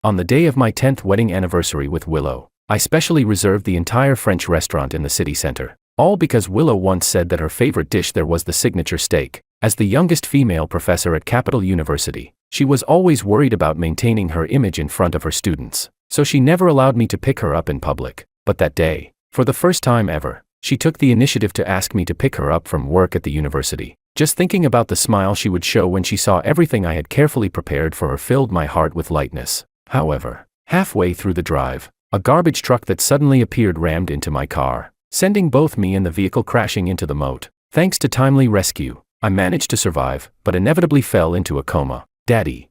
On the day of my 10th wedding anniversary with Willow, I specially reserved the entire French restaurant in the city center. All because Willow once said that her favorite dish there was the signature steak. As the youngest female professor at Capital University, she was always worried about maintaining her image in front of her students, so she never allowed me to pick her up in public. But that day, for the first time ever, she took the initiative to ask me to pick her up from work at the university. Just thinking about the smile she would show when she saw everything I had carefully prepared for her filled my heart with lightness. However, halfway through the drive, a garbage truck that suddenly appeared rammed into my car, sending both me and the vehicle crashing into the moat. Thanks to timely rescue, I managed to survive, but inevitably fell into a coma. Daddy.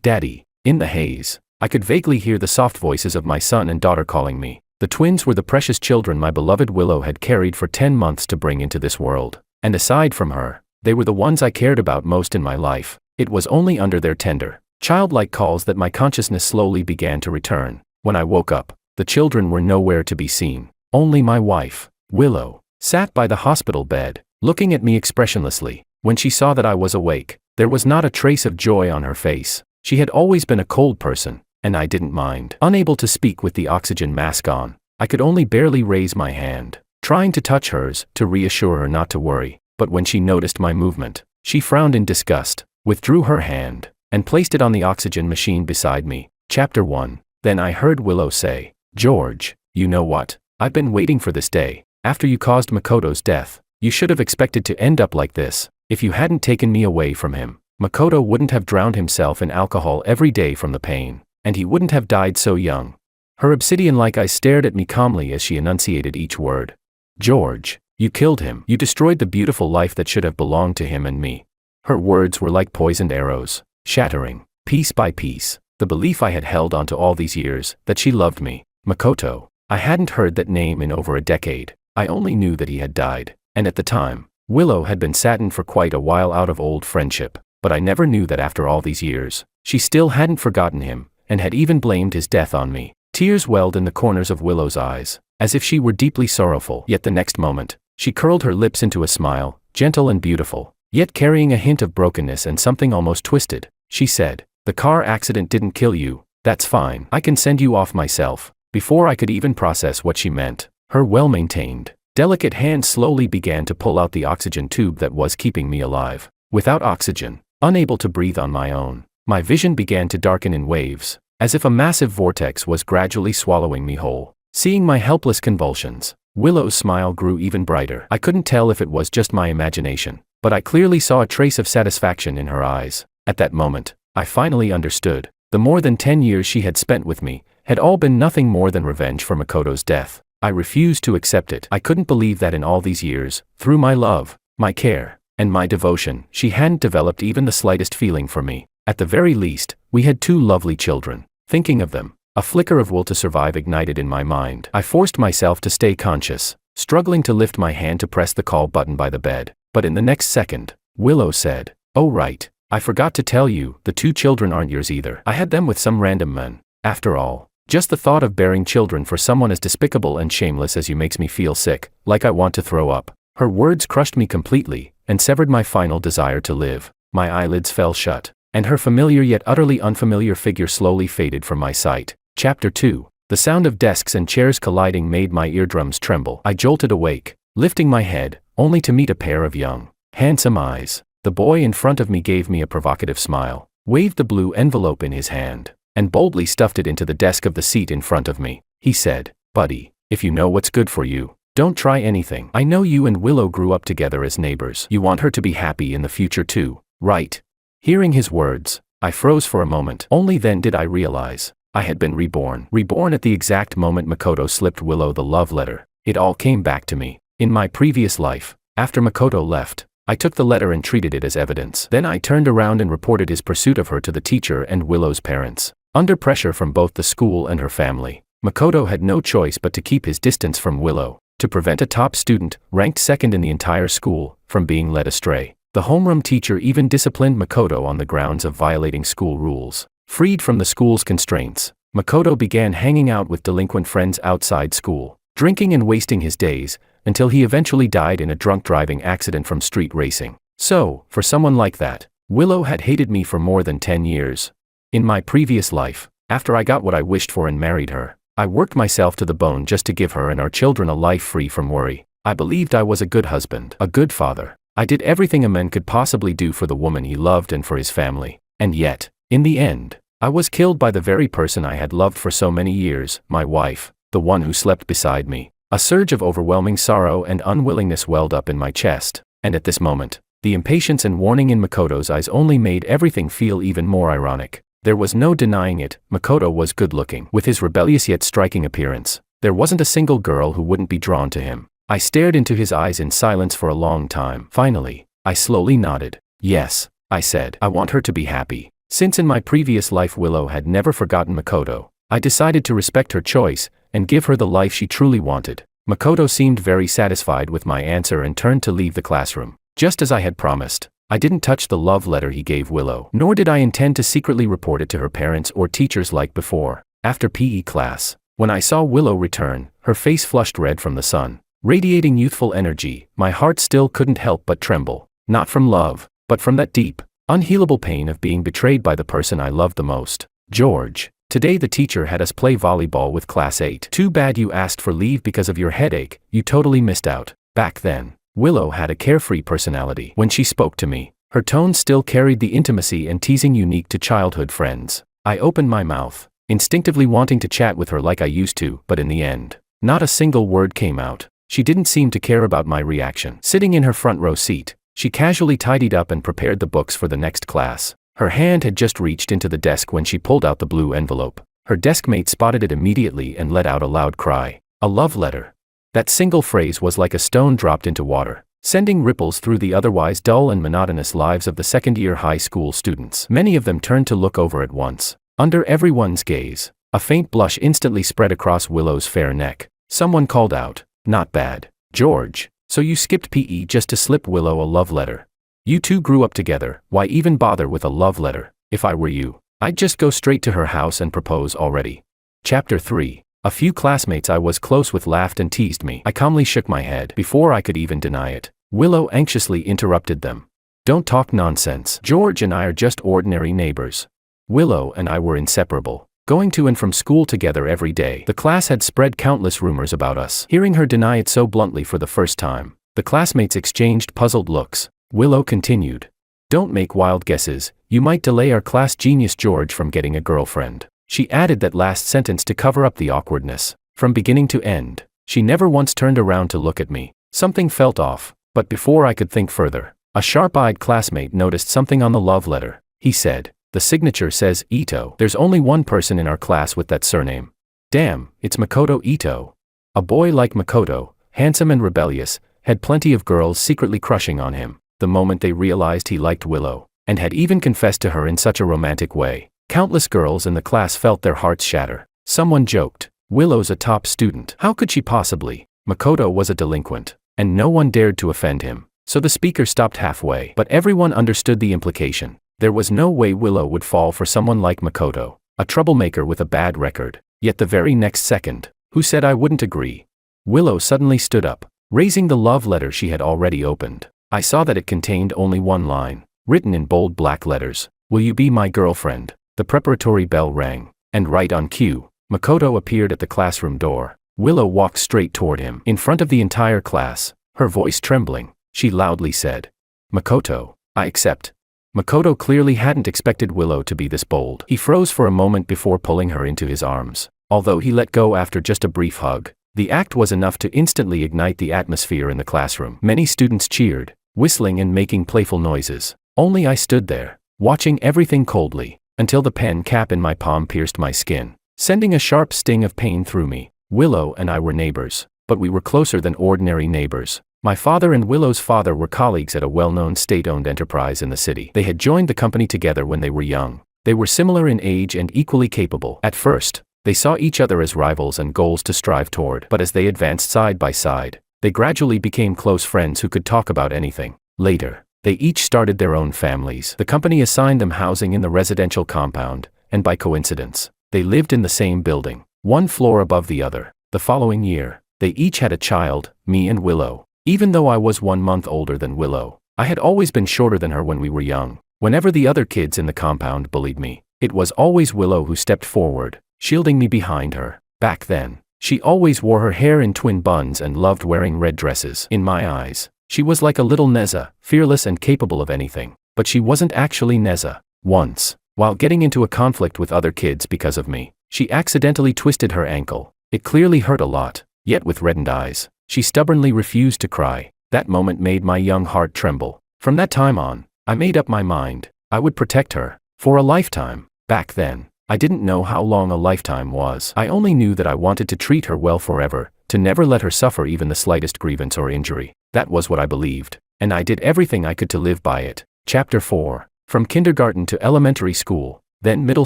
Daddy. In the haze, I could vaguely hear the soft voices of my son and daughter calling me. The twins were the precious children my beloved Willow had carried for 10 months to bring into this world. And aside from her, they were the ones I cared about most in my life. It was only under their tender, childlike calls that my consciousness slowly began to return. When I woke up, the children were nowhere to be seen. Only my wife, Willow, sat by the hospital bed, looking at me expressionlessly. When she saw that I was awake, there was not a trace of joy on her face. She had always been a cold person, and I didn't mind. Unable to speak with the oxygen mask on, I could only barely raise my hand, trying to touch hers to reassure her not to worry. But when she noticed my movement, she frowned in disgust, withdrew her hand, and placed it on the oxygen machine beside me. Chapter 1. Then I heard Willow say, "George, you know what? I've been waiting for this day. After you caused Makoto's death, you should have expected to end up like this. If you hadn't taken me away from him, Makoto wouldn't have drowned himself in alcohol every day from the pain, and he wouldn't have died so young." Her obsidian-like eyes stared at me calmly as she enunciated each word. "George, you killed him. You destroyed the beautiful life that should have belonged to him and me." Her words were like poisoned arrows, shattering, piece by piece, the belief I had held onto all these years, that she loved me. Makoto. I hadn't heard that name in over a decade. I only knew that he had died, and at the time, Willow had been saddened for quite a while out of old friendship, but I never knew that after all these years, she still hadn't forgotten him, and had even blamed his death on me. Tears welled in the corners of Willow's eyes, as if she were deeply sorrowful. Yet the next moment, she curled her lips into a smile, gentle and beautiful, yet carrying a hint of brokenness and something almost twisted. She said, "The car accident didn't kill you. That's fine. I can send you off myself." Before I could even process what she meant, her well-maintained, delicate hand slowly began to pull out the oxygen tube that was keeping me alive. Without oxygen, unable to breathe on my own, my vision began to darken in waves, as if a massive vortex was gradually swallowing me whole. Seeing my helpless convulsions, Willow's smile grew even brighter. I couldn't tell if it was just my imagination, but I clearly saw a trace of satisfaction in her eyes. At that moment, I finally understood. The more than 10 years she had spent with me had all been nothing more than revenge for Makoto's death. I refused to accept it. I couldn't believe that in all these years, through my love, my care, and my devotion, she hadn't developed even the slightest feeling for me. At the very least, we had 2 lovely children. Thinking of them, a flicker of will to survive ignited in my mind. I forced myself to stay conscious, struggling to lift my hand to press the call button by the bed. But in the next second, Willow said, "Oh right, I forgot to tell you, the 2 children aren't yours either. I had them with some random man. After all, just the thought of bearing children for someone as despicable and shameless as you makes me feel sick, like I want to throw up." Her words crushed me completely, and severed my final desire to live. My eyelids fell shut, and her familiar yet utterly unfamiliar figure slowly faded from my sight. Chapter 2. The sound of desks and chairs colliding made my eardrums tremble. I jolted awake, lifting my head, only to meet a pair of young, handsome eyes. The boy in front of me gave me a provocative smile, waved the blue envelope in his hand, and boldly stuffed it into the desk of the seat in front of me. He said, "Buddy, if you know what's good for you, don't try anything. I know you and Willow grew up together as neighbors. You want her to be happy in the future too, right?" Hearing his words, I froze for a moment. Only then did I realize I had been reborn. Reborn at the exact moment Makoto slipped Willow the love letter. It all came back to me. In my previous life, after Makoto left, I took the letter and treated it as evidence. Then I turned around and reported his pursuit of her to the teacher and Willow's parents. Under pressure from both the school and her family, Makoto had no choice but to keep his distance from Willow, to prevent a top student, ranked second in the entire school, from being led astray. The homeroom teacher even disciplined Makoto on the grounds of violating school rules. Freed from the school's constraints, Makoto began hanging out with delinquent friends outside school, drinking and wasting his days, until he eventually died in a drunk driving accident from street racing. So, for someone like that, Willow had hated me for more than 10 years. In my previous life, After I got what I wished for and married her, I worked myself to the bone just to give her and our children a life free from worry. I believed I was a good husband, a good father. I did everything a man could possibly do for the woman he loved and for his family. And yet, in the end, I was killed by the very person I had loved for so many years, my wife, the one who slept beside me. A surge of overwhelming sorrow and unwillingness welled up in my chest, and at this moment, the impatience and warning in Makoto's eyes only made everything feel even more ironic. There was no denying it, Makoto was good-looking. With his rebellious yet striking appearance, there wasn't a single girl who wouldn't be drawn to him. I stared into his eyes in silence for a long time. Finally, I slowly nodded. Yes, I said. I want her to be happy. Since in my previous life Willow had never forgotten Makoto, I decided to respect her choice and give her the life she truly wanted. Makoto seemed very satisfied with my answer and turned to leave the classroom. Just as I had promised, I didn't touch the love letter he gave Willow, nor did I intend to secretly report it to her parents or teachers like before. After PE class, when I saw Willow return, her face flushed red from the sun, radiating youthful energy, my heart still couldn't help but tremble. Not from love, but from that deep, unhealable pain of being betrayed by the person I loved the most. George, today the teacher had us play volleyball with Class 8. Too bad you asked for leave because of your headache, you totally missed out. Back then, Willow had a carefree personality. When she spoke to me, her tone still carried the intimacy and teasing unique to childhood friends. I opened my mouth, instinctively wanting to chat with her like I used to, but in the end, not a single word came out. She didn't seem to care about my reaction. Sitting in her front row seat, she casually tidied up and prepared the books for the next class. Her hand had just reached into the desk when she pulled out the blue envelope. Her deskmate spotted it immediately and let out a loud cry. A love letter. That single phrase was like a stone dropped into water, sending ripples through the otherwise dull and monotonous lives of the second-year high school students. Many of them turned to look over at once. Under everyone's gaze, a faint blush instantly spread across Willow's fair neck. Someone called out, "Not bad, George. So you skipped PE just to slip Willow a love letter. You two grew up together, why even bother with a love letter? If I were you, I'd just go straight to her house and propose already." Chapter 3. A few classmates I was close with laughed and teased me. I calmly shook my head. Before I could even deny it, Willow anxiously interrupted them. "Don't talk nonsense. George and I are just ordinary neighbors." Willow and I were inseparable, going to and from school together every day. The class had spread countless rumors about us. Hearing her deny it so bluntly for the first time, the classmates exchanged puzzled looks. Willow continued, "Don't make wild guesses, you might delay our class genius George from getting a girlfriend." She added that last sentence to cover up the awkwardness. From beginning to end, she never once turned around to look at me. Something felt off, but before I could think further, a sharp-eyed classmate noticed something on the love letter. He said, "The signature says Ito. There's only one person in our class with that surname. Damn, it's Makoto Ito." A boy like Makoto, handsome and rebellious, had plenty of girls secretly crushing on him. The moment they realized he liked Willow, and had even confessed to her in such a romantic way, countless girls in the class felt their hearts shatter. Someone joked, "Willow's a top student. How could she possibly?" Makoto was a delinquent, and no one dared to offend him, so the speaker stopped halfway. But everyone understood the implication. There was no way Willow would fall for someone like Makoto, a troublemaker with a bad record. Yet the very next second, who said I wouldn't agree? Willow suddenly stood up, raising the love letter she had already opened. I saw that it contained only one line, written in bold black letters, "Will you be my girlfriend?" The preparatory bell rang, and right on cue, Makoto appeared at the classroom door. Willow walked straight toward him. In front of the entire class, her voice trembling, she loudly said, "Makoto, I accept." Makoto clearly hadn't expected Willow to be this bold. He froze for a moment before pulling her into his arms. Although he let go after just a brief hug, the act was enough to instantly ignite the atmosphere in the classroom. Many students cheered, whistling and making playful noises. Only I stood there, watching everything coldly, until the pen cap in my palm pierced my skin, sending a sharp sting of pain through me. Willow and I were neighbors, but we were closer than ordinary neighbors. My father and Willow's father were colleagues at a well-known state-owned enterprise in the city. They had joined the company together when they were young. They were similar in age and equally capable. At first, they saw each other as rivals and goals to strive toward. But as they advanced side by side, they gradually became close friends who could talk about anything. Later, they each started their own families. The company assigned them housing in the residential compound, and by coincidence, they lived in the same building, one floor above the other. The following year, they each had a child, me and Willow. Even though I was 1 month older than Willow, I had always been shorter than her when we were young. Whenever the other kids in the compound bullied me, It was always Willow who stepped forward, shielding me behind her. Back then, she always wore her hair in twin buns and loved wearing red dresses. In my eyes, she was like a little Neza, fearless and capable of anything. But she wasn't actually Neza. Once, while getting into a conflict with other kids because of me, she accidentally twisted her ankle. It clearly hurt a lot, yet with reddened eyes, she stubbornly refused to cry. That moment made my young heart tremble. From that time on, I made up my mind. I would protect her. For a lifetime. Back then, I didn't know how long a lifetime was. I only knew that I wanted to treat her well forever, to never let her suffer even the slightest grievance or injury. That was what I believed, and I did everything I could to live by it. Chapter 4. From kindergarten to elementary school, then middle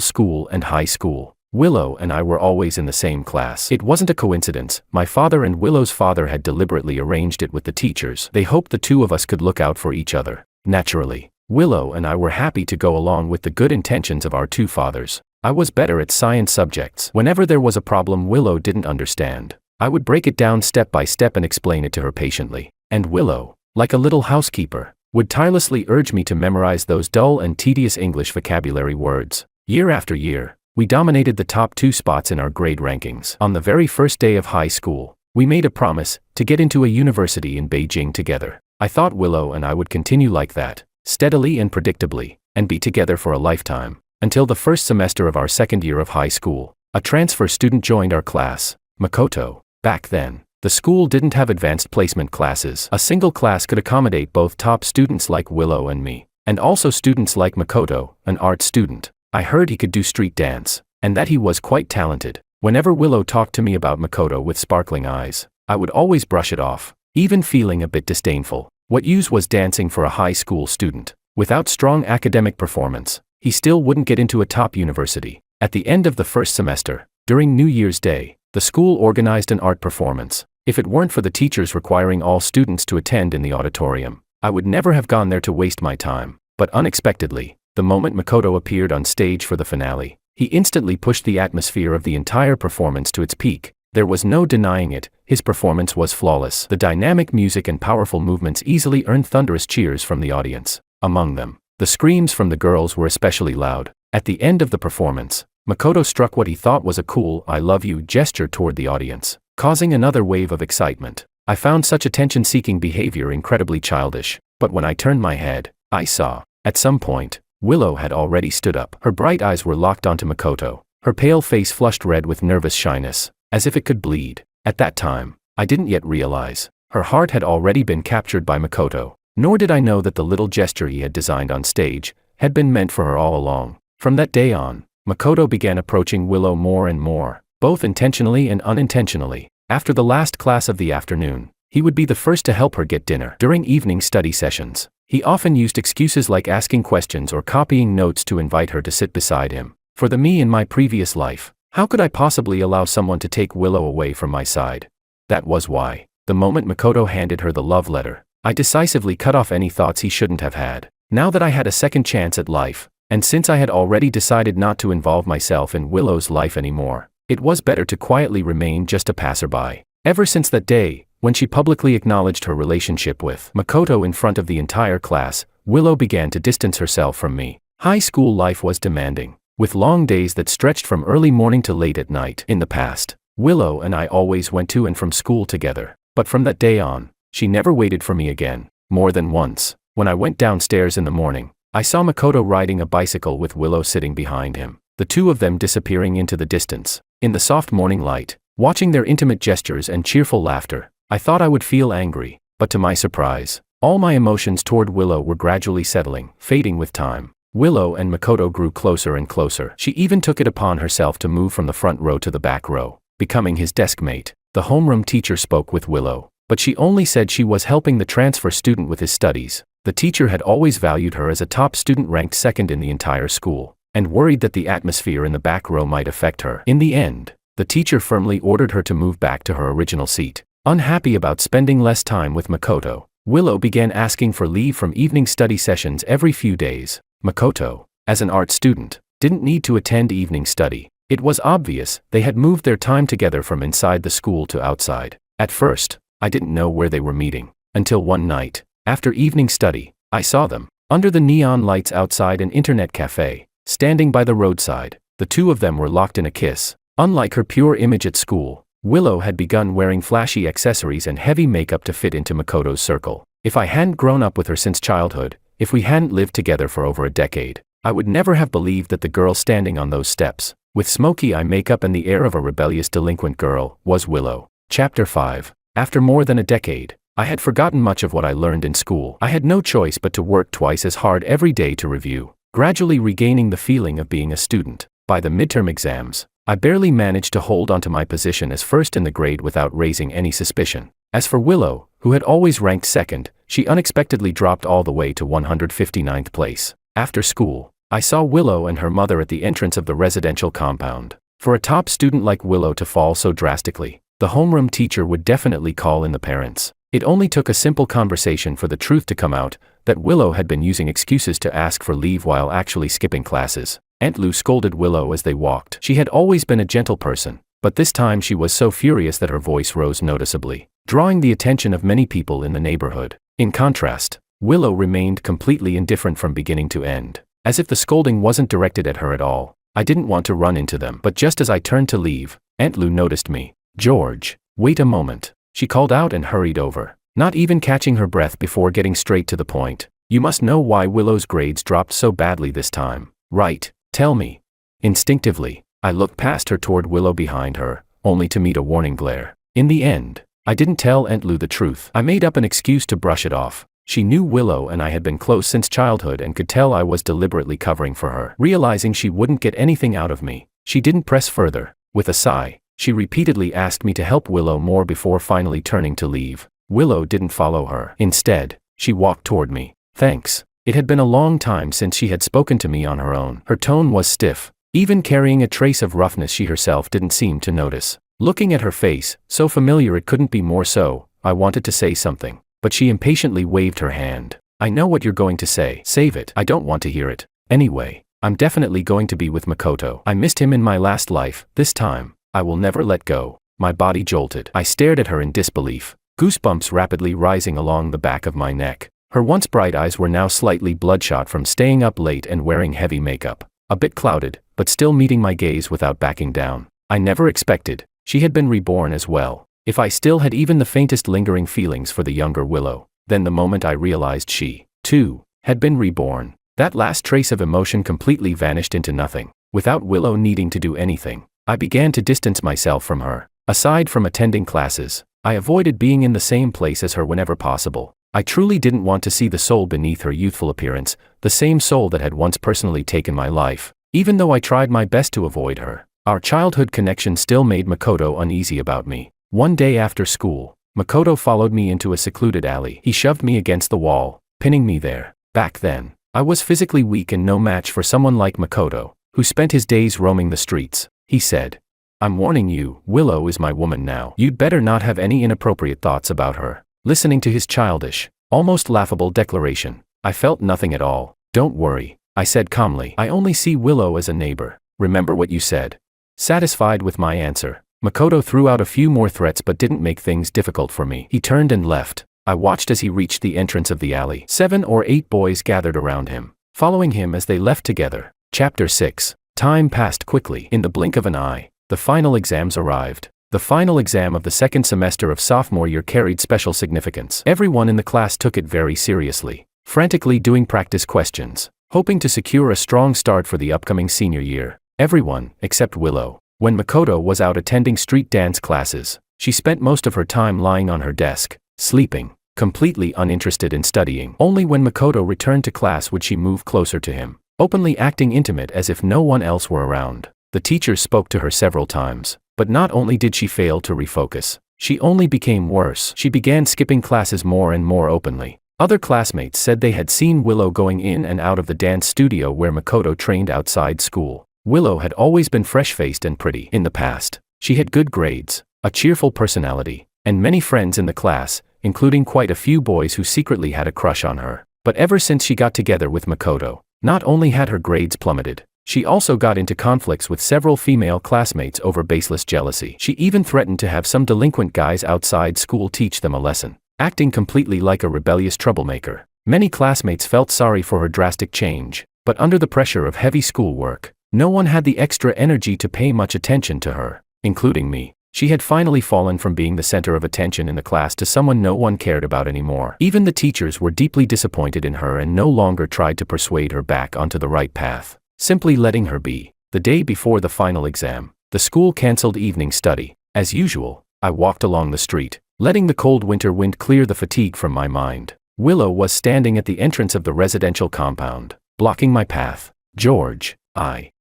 school and high school, Willow and I were always in the same class. It wasn't a coincidence. My father and Willow's father had deliberately arranged it with the teachers. They hoped the two of us could look out for each other. Naturally, Willow and I were happy to go along with the good intentions of our two fathers. I was better at science subjects. Whenever there was a problem Willow didn't understand, I would break it down step by step and explain it to her patiently. And Willow, like a little housekeeper, would tirelessly urge me to memorize those dull and tedious English vocabulary words. Year after year, we dominated the top 2 spots in our grade rankings. On the very first day of high school, we made a promise to get into a university in Beijing together. I thought Willow and I would continue like that, steadily and predictably, and be together for a lifetime. Until the first semester of our second year of high school, a transfer student joined our class, Makoto. Back then, the school didn't have advanced placement classes. A single class could accommodate both top students like Willow and me, and also students like Makoto, an art student. I heard he could do street dance, and that he was quite talented. Whenever Willow talked to me about Makoto with sparkling eyes, I would always brush it off, even feeling a bit disdainful. What use was dancing for a high school student? Without strong academic performance, he still wouldn't get into a top university. At the end of the first semester, during New Year's Day, the school organized an art performance. If it weren't for the teachers requiring all students to attend in the auditorium, I would never have gone there to waste my time. But unexpectedly, the moment Makoto appeared on stage for the finale, he instantly pushed the atmosphere of the entire performance to its peak. There was no denying it, his performance was flawless. The dynamic music and powerful movements easily earned thunderous cheers from the audience. Among them, the screams from the girls were especially loud. At the end of the performance, Makoto struck what he thought was a cool "I love you" gesture toward the audience, causing another wave of excitement. I found such attention-seeking behavior incredibly childish, but when I turned my head, I saw, at some point, Willow had already stood up. Her bright eyes were locked onto Makoto, her pale face flushed red with nervous shyness, as if it could bleed. At that time, I didn't yet realize, her heart had already been captured by Makoto, nor did I know that the little gesture he had designed on stage had been meant for her all along. From that day on, Makoto began approaching Willow more and more, both intentionally and unintentionally. After the last class of the afternoon, he would be the first to help her get dinner. During evening study sessions, he often used excuses like asking questions or copying notes to invite her to sit beside him. For me in my previous life, how could I possibly allow someone to take Willow away from my side? That was why, the moment Makoto handed her the love letter, I decisively cut off any thoughts he shouldn't have had. Now that I had a second chance at life, and since I had already decided not to involve myself in Willow's life anymore, it was better to quietly remain just a passerby. Ever since that day, when she publicly acknowledged her relationship with Makoto in front of the entire class, Willow began to distance herself from me. High school life was demanding, with long days that stretched from early morning to late at night. In the past, Willow and I always went to and from school together, but from that day on, she never waited for me again. More than once, when I went downstairs in the morning, I saw Makoto riding a bicycle with Willow sitting behind him, the two of them disappearing into the distance. In the soft morning light, watching their intimate gestures and cheerful laughter, I thought I would feel angry, but to my surprise, all my emotions toward Willow were gradually settling, fading with time. Willow and Makoto grew closer and closer. She even took it upon herself to move from the front row to the back row, becoming his desk mate. The homeroom teacher spoke with Willow, but she only said she was helping the transfer student with his studies. The teacher had always valued her as a top student ranked second in the entire school, and worried that the atmosphere in the back row might affect her. In the end, the teacher firmly ordered her to move back to her original seat. Unhappy about spending less time with Makoto, Willow began asking for leave from evening study sessions every few days. Makoto, as an art student, didn't need to attend evening study. It was obvious they had moved their time together from inside the school to outside. At first, I didn't know where they were meeting, until one night, after evening study, I saw them, under the neon lights outside an internet cafe, standing by the roadside. The two of them were locked in a kiss. Unlike her pure image at school, Willow had begun wearing flashy accessories and heavy makeup to fit into Makoto's circle. If I hadn't grown up with her since childhood, if we hadn't lived together for over a decade, I would never have believed that the girl standing on those steps, with smoky eye makeup and the air of a rebellious delinquent girl, was Willow. Chapter 5. After more than a decade, I had forgotten much of what I learned in school. I had no choice but to work twice as hard every day to review, gradually regaining the feeling of being a student. By the midterm exams, I barely managed to hold onto my position as first in the grade without raising any suspicion. As for Willow, who had always ranked second, she unexpectedly dropped all the way to 159th place. After school, I saw Willow and her mother at the entrance of the residential compound. For a top student like Willow to fall so drastically, the homeroom teacher would definitely call in the parents. It only took a simple conversation for the truth to come out, that Willow had been using excuses to ask for leave while actually skipping classes. Aunt Lou scolded Willow as they walked. She had always been a gentle person, but this time she was so furious that her voice rose noticeably, drawing the attention of many people in the neighborhood. In contrast, Willow remained completely indifferent from beginning to end, as if the scolding wasn't directed at her at all. I didn't want to run into them, but just as I turned to leave, Aunt Lou noticed me. "George, wait a moment," she called out and hurried over, not even catching her breath before getting straight to the point. "You must know why Willow's grades dropped so badly this time, right? Tell me." Instinctively, I looked past her toward Willow behind her, only to meet a warning glare. In the end, I didn't tell Aunt Lou the truth. I made up an excuse to brush it off. She knew Willow and I had been close since childhood and could tell I was deliberately covering for her. Realizing she wouldn't get anything out of me, she didn't press further. With a sigh, she repeatedly asked me to help Willow more before finally turning to leave. Willow didn't follow her. Instead, she walked toward me. "Thanks." It had been a long time since she had spoken to me on her own. Her tone was stiff, even carrying a trace of roughness she herself didn't seem to notice. Looking at her face, so familiar it couldn't be more so, I wanted to say something, but she impatiently waved her hand. "I know what you're going to say. Save it. I don't want to hear it. Anyway, I'm definitely going to be with Makoto. I missed him in my last life. This time, I will never let go." My body jolted. I stared at her in disbelief, goosebumps rapidly rising along the back of my neck. Her once bright eyes were now slightly bloodshot from staying up late and wearing heavy makeup. A bit clouded, but still meeting my gaze without backing down. I never expected she had been reborn as well. If I still had even the faintest lingering feelings for the younger Willow, then the moment I realized she, too, had been reborn, that last trace of emotion completely vanished into nothing. Without Willow needing to do anything, I began to distance myself from her. Aside from attending classes, I avoided being in the same place as her whenever possible. I truly didn't want to see the soul beneath her youthful appearance, the same soul that had once personally taken my life. Even though I tried my best to avoid her, our childhood connection still made Makoto uneasy about me. One day after school, Makoto followed me into a secluded alley. He shoved me against the wall, pinning me there. Back then, I was physically weak and no match for someone like Makoto, who spent his days roaming the streets. He said, "I'm warning you, Willow is my woman now. You'd better not have any inappropriate thoughts about her." Listening to his childish, almost laughable declaration, I felt nothing at all. "Don't worry," I said calmly. "I only see Willow as a neighbor. Remember what you said." Satisfied with my answer, Makoto threw out a few more threats but didn't make things difficult for me. He turned and left. I watched as he reached the entrance of the alley. 7 or 8 boys gathered around him, following him as they left together. Chapter 6. Time passed quickly. In the blink of an eye, the final exams arrived. The final exam of the second semester of sophomore year carried special significance. Everyone in the class took it very seriously, frantically doing practice questions, hoping to secure a strong start for the upcoming senior year. Everyone, except Willow. When Makoto was out attending street dance classes, she spent most of her time lying on her desk, sleeping, completely uninterested in studying. Only when Makoto returned to class would she move closer to him, openly acting intimate as if no one else were around. The teacher spoke to her several times, but not only did she fail to refocus, she only became worse. She began skipping classes more and more openly. Other classmates said they had seen Willow going in and out of the dance studio where Makoto trained outside school. Willow had always been fresh-faced and pretty. In the past, she had good grades, a cheerful personality, and many friends in the class, including quite a few boys who secretly had a crush on her. But ever since she got together with Makoto, not only had her grades plummeted, she also got into conflicts with several female classmates over baseless jealousy. She even threatened to have some delinquent guys outside school teach them a lesson, acting completely like a rebellious troublemaker. Many classmates felt sorry for her drastic change, But under the pressure of heavy schoolwork, no one had the extra energy to pay much attention to her, including me. She had finally fallen from being the center of attention in the class to someone no one cared about anymore. Even the teachers were deeply disappointed in her and no longer tried to persuade her back onto the right path, simply letting her be. The day before the final exam, the school canceled evening study. As usual, I walked along the street, letting the cold winter wind clear the fatigue from my mind. Willow was standing at the entrance of the residential compound, blocking my path. George,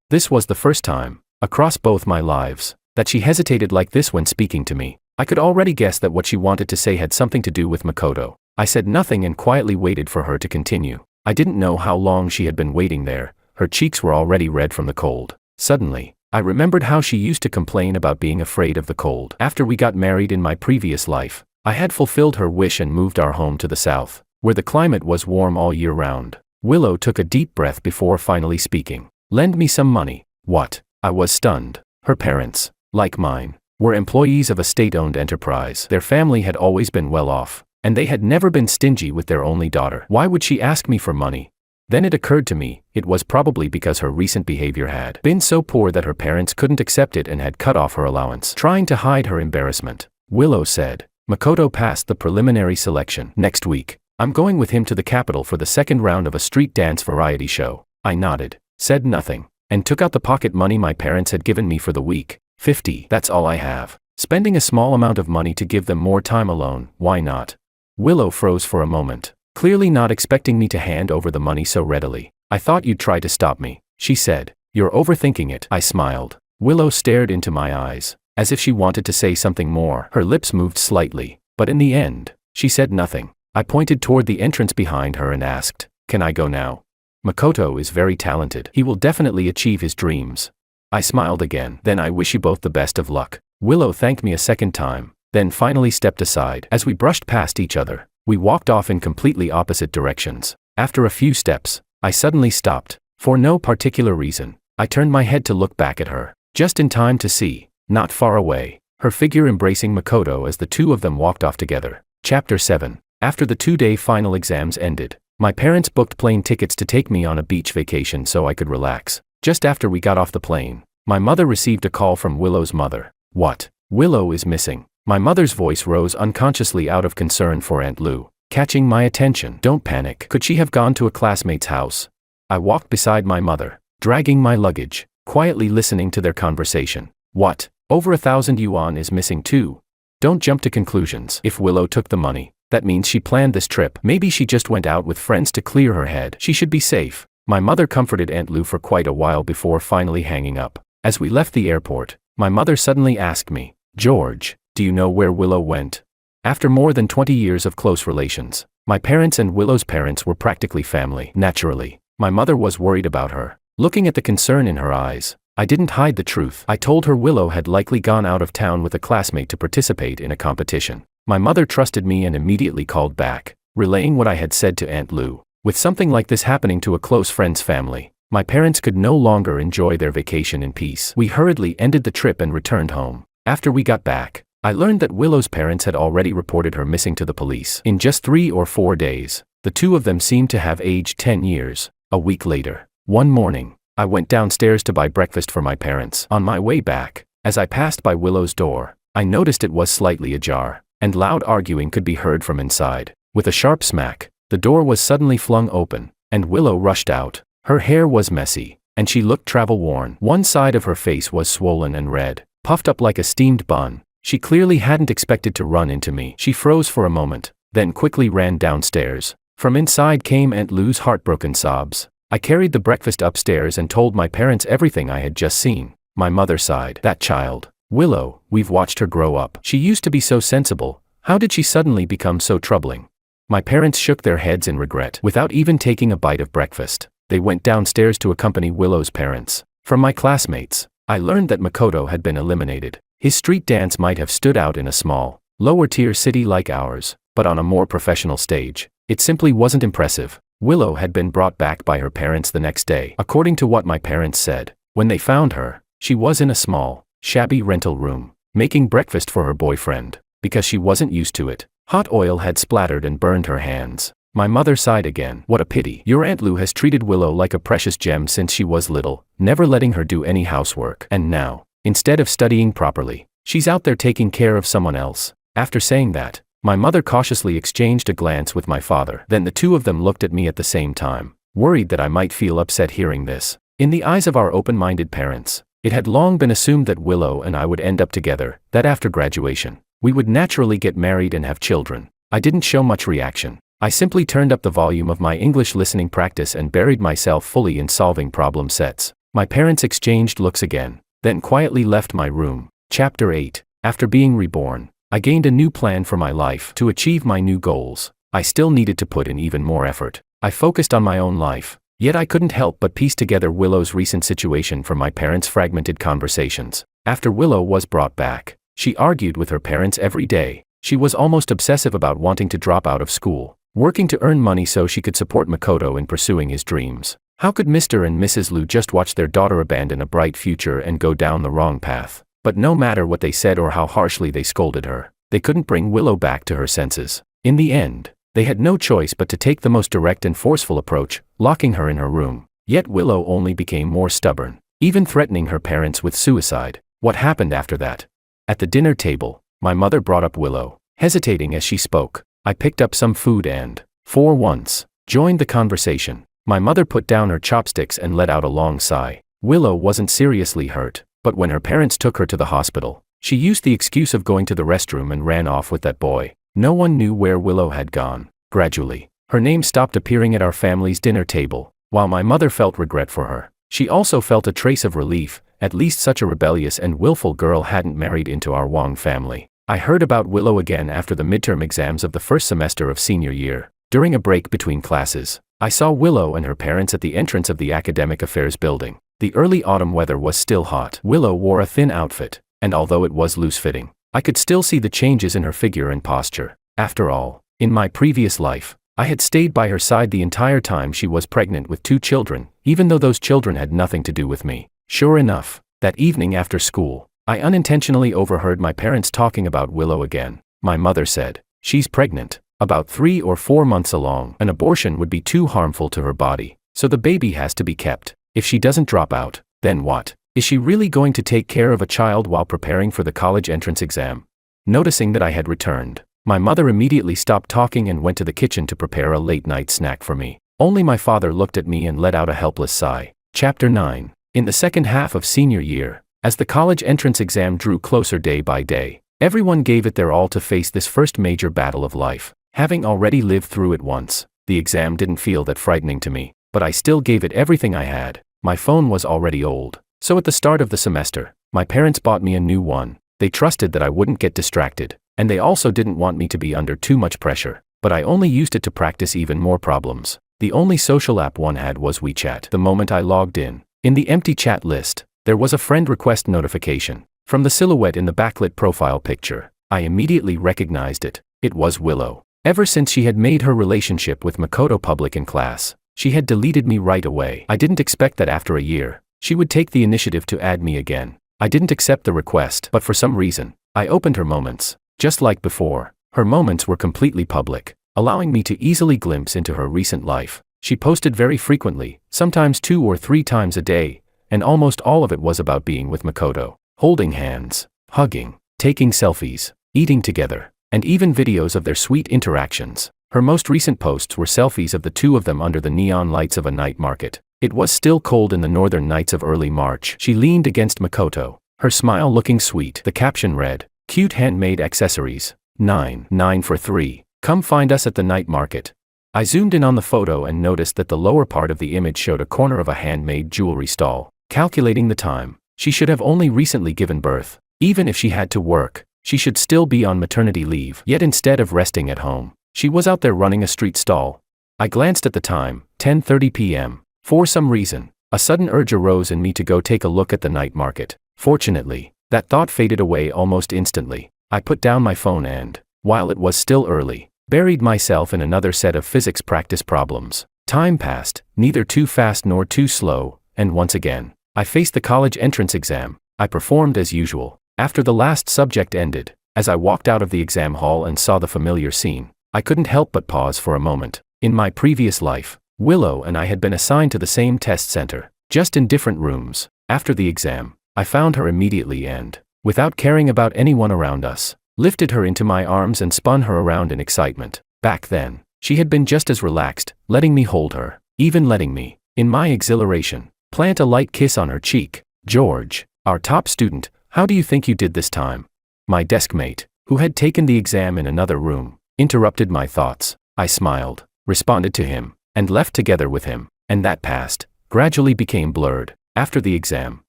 This was the first time, across both my lives, that she hesitated like this when speaking to me. I could already guess that what she wanted to say had something to do with Makoto. I said nothing and quietly waited for her to continue. I didn't know how long she had been waiting there. Her cheeks were already red from the cold. Suddenly, I remembered how she used to complain about being afraid of the cold. After we got married in my previous life, I had fulfilled her wish and moved our home to the south, where the climate was warm all year round. Willow took a deep breath before finally speaking. Lend me some money. What? I was stunned. Her parents, like mine, were employees of a state-owned enterprise. Their family had always been well off, and they had never been stingy with their only daughter. Why would she ask me for money? Then it occurred to me, it was probably because her recent behavior had been so poor that her parents couldn't accept it and had cut off her allowance. Trying to hide her embarrassment, Willow said, Makoto passed the preliminary selection. Next week, I'm going with him to the capital for the second round of a street dance variety show. I nodded, said nothing, and took out the pocket money my parents had given me for the week. 50. That's all I have. Spending a small amount of money to give them more time alone, why not? Willow froze for a moment, clearly not expecting me to hand over the money so readily. I thought you'd try to stop me, she said. You're overthinking it. I smiled. Willow stared into my eyes, as if she wanted to say something more. Her lips moved slightly, but in the end, she said nothing. I pointed toward the entrance behind her and asked, Can I go now? Makoto is very talented. He will definitely achieve his dreams. I smiled again. Then I wish you both the best of luck. Willow thanked me a second time, then finally stepped aside. As we brushed past each other, we walked off in completely opposite directions. After a few steps, I suddenly stopped. For no particular reason, I turned my head to look back at her, just in time to see, not far away, her figure embracing Makoto as the two of them walked off together. Chapter 7. After the 2-day final exams ended, my parents booked plane tickets to take me on a beach vacation so I could relax. Just after we got off the plane, my mother received a call from Willow's mother. What? Willow is missing. My mother's voice rose unconsciously out of concern for Aunt Lou, catching my attention. Don't panic. Could she have gone to a classmate's house? I walked beside my mother, dragging my luggage, quietly listening to their conversation. What? Over 1,000 yuan is missing too. Don't jump to conclusions. If Willow took the money, that means she planned this trip. Maybe she just went out with friends to clear her head. She should be safe. My mother comforted Aunt Lou for quite a while before finally hanging up. As we left the airport, my mother suddenly asked me, George, do you know where Willow went? After more than 20 years of close relations, my parents and Willow's parents were practically family. Naturally, my mother was worried about her. Looking at the concern in her eyes, I didn't hide the truth. I told her Willow had likely gone out of town with a classmate to participate in a competition. My mother trusted me and immediately called back, relaying what I had said to Aunt Lou. With something like this happening to a close friend's family, my parents could no longer enjoy their vacation in peace. We hurriedly ended the trip and returned home. After we got back, I learned that Willow's parents had already reported her missing to the police. In just 3 or 4 days, the two of them seemed to have aged 10 years. A week later, one morning, I went downstairs to buy breakfast for my parents. On my way back, as I passed by Willow's door, I noticed it was slightly ajar, and loud arguing could be heard from inside. With a sharp smack, the door was suddenly flung open, and Willow rushed out. Her hair was messy, and she looked travel-worn. One side of her face was swollen and red, puffed up like a steamed bun. She clearly hadn't expected to run into me. She froze for a moment, then quickly ran downstairs. From inside came Aunt Lou's heartbroken sobs. I carried the breakfast upstairs and told my parents everything I had just seen. My mother sighed. That child, Willow, we've watched her grow up. She used to be so sensible. How did she suddenly become so troubling? My parents shook their heads in regret. Without even taking a bite of breakfast, they went downstairs to accompany Willow's parents. From my classmates, I learned that Makoto had been eliminated. His street dance might have stood out in a small, lower-tier city like ours, but on a more professional stage, it simply wasn't impressive. Willow had been brought back by her parents the next day. According to what my parents said, when they found her, she was in a small, shabby rental room, making breakfast for her boyfriend. Because she wasn't used to it, hot oil had splattered and burned her hands. My mother sighed again. What a pity. Your Aunt Lou has treated Willow like a precious gem since she was little, never letting her do any housework. And now, instead of studying properly, she's out there taking care of someone else. After saying that, my mother cautiously exchanged a glance with my father. Then the two of them looked at me at the same time, worried that I might feel upset hearing this. In the eyes of our open-minded parents, it had long been assumed that Willow and I would end up together, that after graduation, we would naturally get married and have children. I didn't show much reaction. I simply turned up the volume of my English listening practice and buried myself fully in solving problem sets. My parents exchanged looks again, then quietly left my room. Chapter 8. After being reborn, I gained a new plan for my life. To achieve my new goals, I still needed to put in even more effort. I focused on my own life, yet I couldn't help but piece together Willow's recent situation from my parents' fragmented conversations. After Willow was brought back, she argued with her parents every day. She was almost obsessive about wanting to drop out of school, working to earn money so she could support Makoto in pursuing his dreams. How could Mr. and Mrs. Liu just watch their daughter abandon a bright future and go down the wrong path? But no matter what they said or how harshly they scolded her, they couldn't bring Willow back to her senses. In the end, they had no choice but to take the most direct and forceful approach, locking her in her room. Yet Willow only became more stubborn, even threatening her parents with suicide. What happened after that? At the dinner table, my mother brought up Willow. Hesitating as she spoke, I picked up some food and, for once, joined the conversation. My mother put down her chopsticks and let out a long sigh. Willow wasn't seriously hurt, but when her parents took her to the hospital, she used the excuse of going to the restroom and ran off with that boy. No one knew where Willow had gone. Gradually, her name stopped appearing at our family's dinner table. While my mother felt regret for her, she also felt a trace of relief. At least such a rebellious and willful girl hadn't married into our Wong family. I heard about Willow again after the midterm exams of the first semester of senior year. During a break between classes, I saw Willow and her parents at the entrance of the Academic Affairs building. The early autumn weather was still hot. Willow wore a thin outfit, and although it was loose-fitting, I could still see the changes in her figure and posture. After all, in my previous life, I had stayed by her side the entire time she was pregnant with 2 children, even though those children had nothing to do with me. Sure enough, that evening after school, I unintentionally overheard my parents talking about Willow again. My mother said, "She's pregnant, about 3 or 4 months along. An abortion would be too harmful to her body, so the baby has to be kept. If she doesn't drop out, then what? Is she really going to take care of a child while preparing for the college entrance exam?" Noticing that I had returned, my mother immediately stopped talking and went to the kitchen to prepare a late-night snack for me. Only my father looked at me and let out a helpless sigh. Chapter 9. In the second half of senior year, as the college entrance exam drew closer day by day, everyone gave it their all to face this first major battle of life. Having already lived through it once, the exam didn't feel that frightening to me, but I still gave it everything I had. My phone was already old, so at the start of the semester, my parents bought me a new one. They trusted that I wouldn't get distracted, and they also didn't want me to be under too much pressure, but I only used it to practice even more problems. The only social app one had was WeChat. The moment I logged in the empty chat list, there was a friend request notification. From the silhouette in the backlit profile picture, I immediately recognized it. It was Willow. Ever since she had made her relationship with Makoto public in class, she had deleted me right away. I didn't expect that after a year, she would take the initiative to add me again. I didn't accept the request, but for some reason, I opened her moments. Just like before, her moments were completely public, allowing me to easily glimpse into her recent life. She posted very frequently, sometimes 2 or 3 times a day, and almost all of it was about being with Makoto, holding hands, hugging, taking selfies, eating together, and even videos of their sweet interactions. Her most recent posts were selfies of the 2 of them under the neon lights of a night market. It was still cold in the northern nights of early March. She leaned against Makoto, her smile looking sweet. The caption read, "Cute handmade accessories, 9 for 3. Come find us at the night market." I zoomed in on the photo and noticed that the lower part of the image showed a corner of a handmade jewelry stall. Calculating the time, she should have only recently given birth. Even if she had to work, she should still be on maternity leave. Yet instead of resting at home, she was out there running a street stall. I glanced at the time, 10:30 p.m. For some reason, a sudden urge arose in me to go take a look at the night market. Fortunately, that thought faded away almost instantly. I put down my phone and, while it was still early, buried myself in another set of physics practice problems. Time passed, neither too fast nor too slow, and once again, I faced the college entrance exam. I performed as usual. After the last subject ended, as I walked out of the exam hall and saw the familiar scene, I couldn't help but pause for a moment. In my previous life, Willow and I had been assigned to the same test center, just in different rooms. After the exam, I found her immediately and, without caring about anyone around us, lifted her into my arms and spun her around in excitement. Back then, she had been just as relaxed, letting me hold her, even letting me, in my exhilaration, plant a light kiss on her cheek. "George, our top student, how do you think you did this time?" My desk mate, who had taken the exam in another room, interrupted my thoughts. I smiled, responded to him, and left together with him, and that past gradually became blurred. After the exam,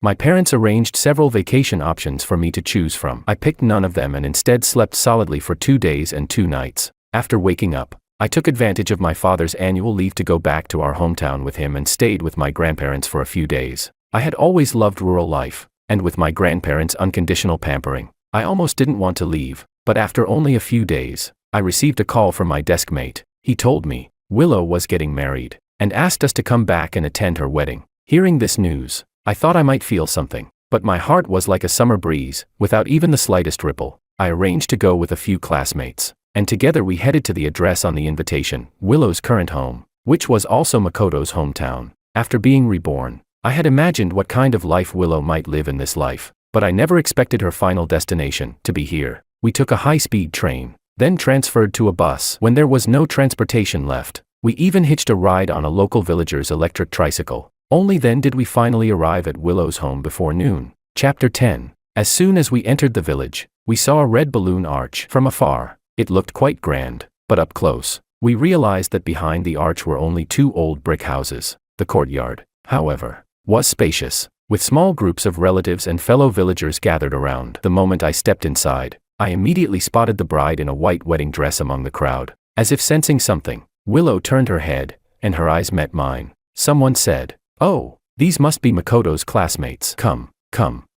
my parents arranged several vacation options for me to choose from. I picked none of them and instead slept solidly for 2 days and 2 nights. After waking up, I took advantage of my father's annual leave to go back to our hometown with him and stayed with my grandparents for a few days. I had always loved rural life, and with my grandparents' unconditional pampering, I almost didn't want to leave. But after only a few days, I received a call from my desk mate. He told me Willow was getting married, and asked us to come back and attend her wedding. Hearing this news, I thought I might feel something, but my heart was like a summer breeze, without even the slightest ripple. I arranged to go with a few classmates, and together we headed to the address on the invitation, Willow's current home, which was also Makoto's hometown. After being reborn, I had imagined what kind of life Willow might live in this life, but I never expected her final destination to be here. We took a high-speed train, then transferred to a bus when there was no transportation left. We even hitched a ride on a local villager's electric tricycle. Only then did we finally arrive at Willow's home before noon. Chapter 10. As soon as we entered the village, we saw a red balloon arch from afar. It looked quite grand, but up close, we realized that behind the arch were only 2 old brick houses. The courtyard, however, was spacious, with small groups of relatives and fellow villagers gathered around. The moment I stepped inside, I immediately spotted the bride in a white wedding dress among the crowd. As if sensing something, Willow turned her head, and her eyes met mine. Someone said, "Oh, these must be Makoto's classmates. Come,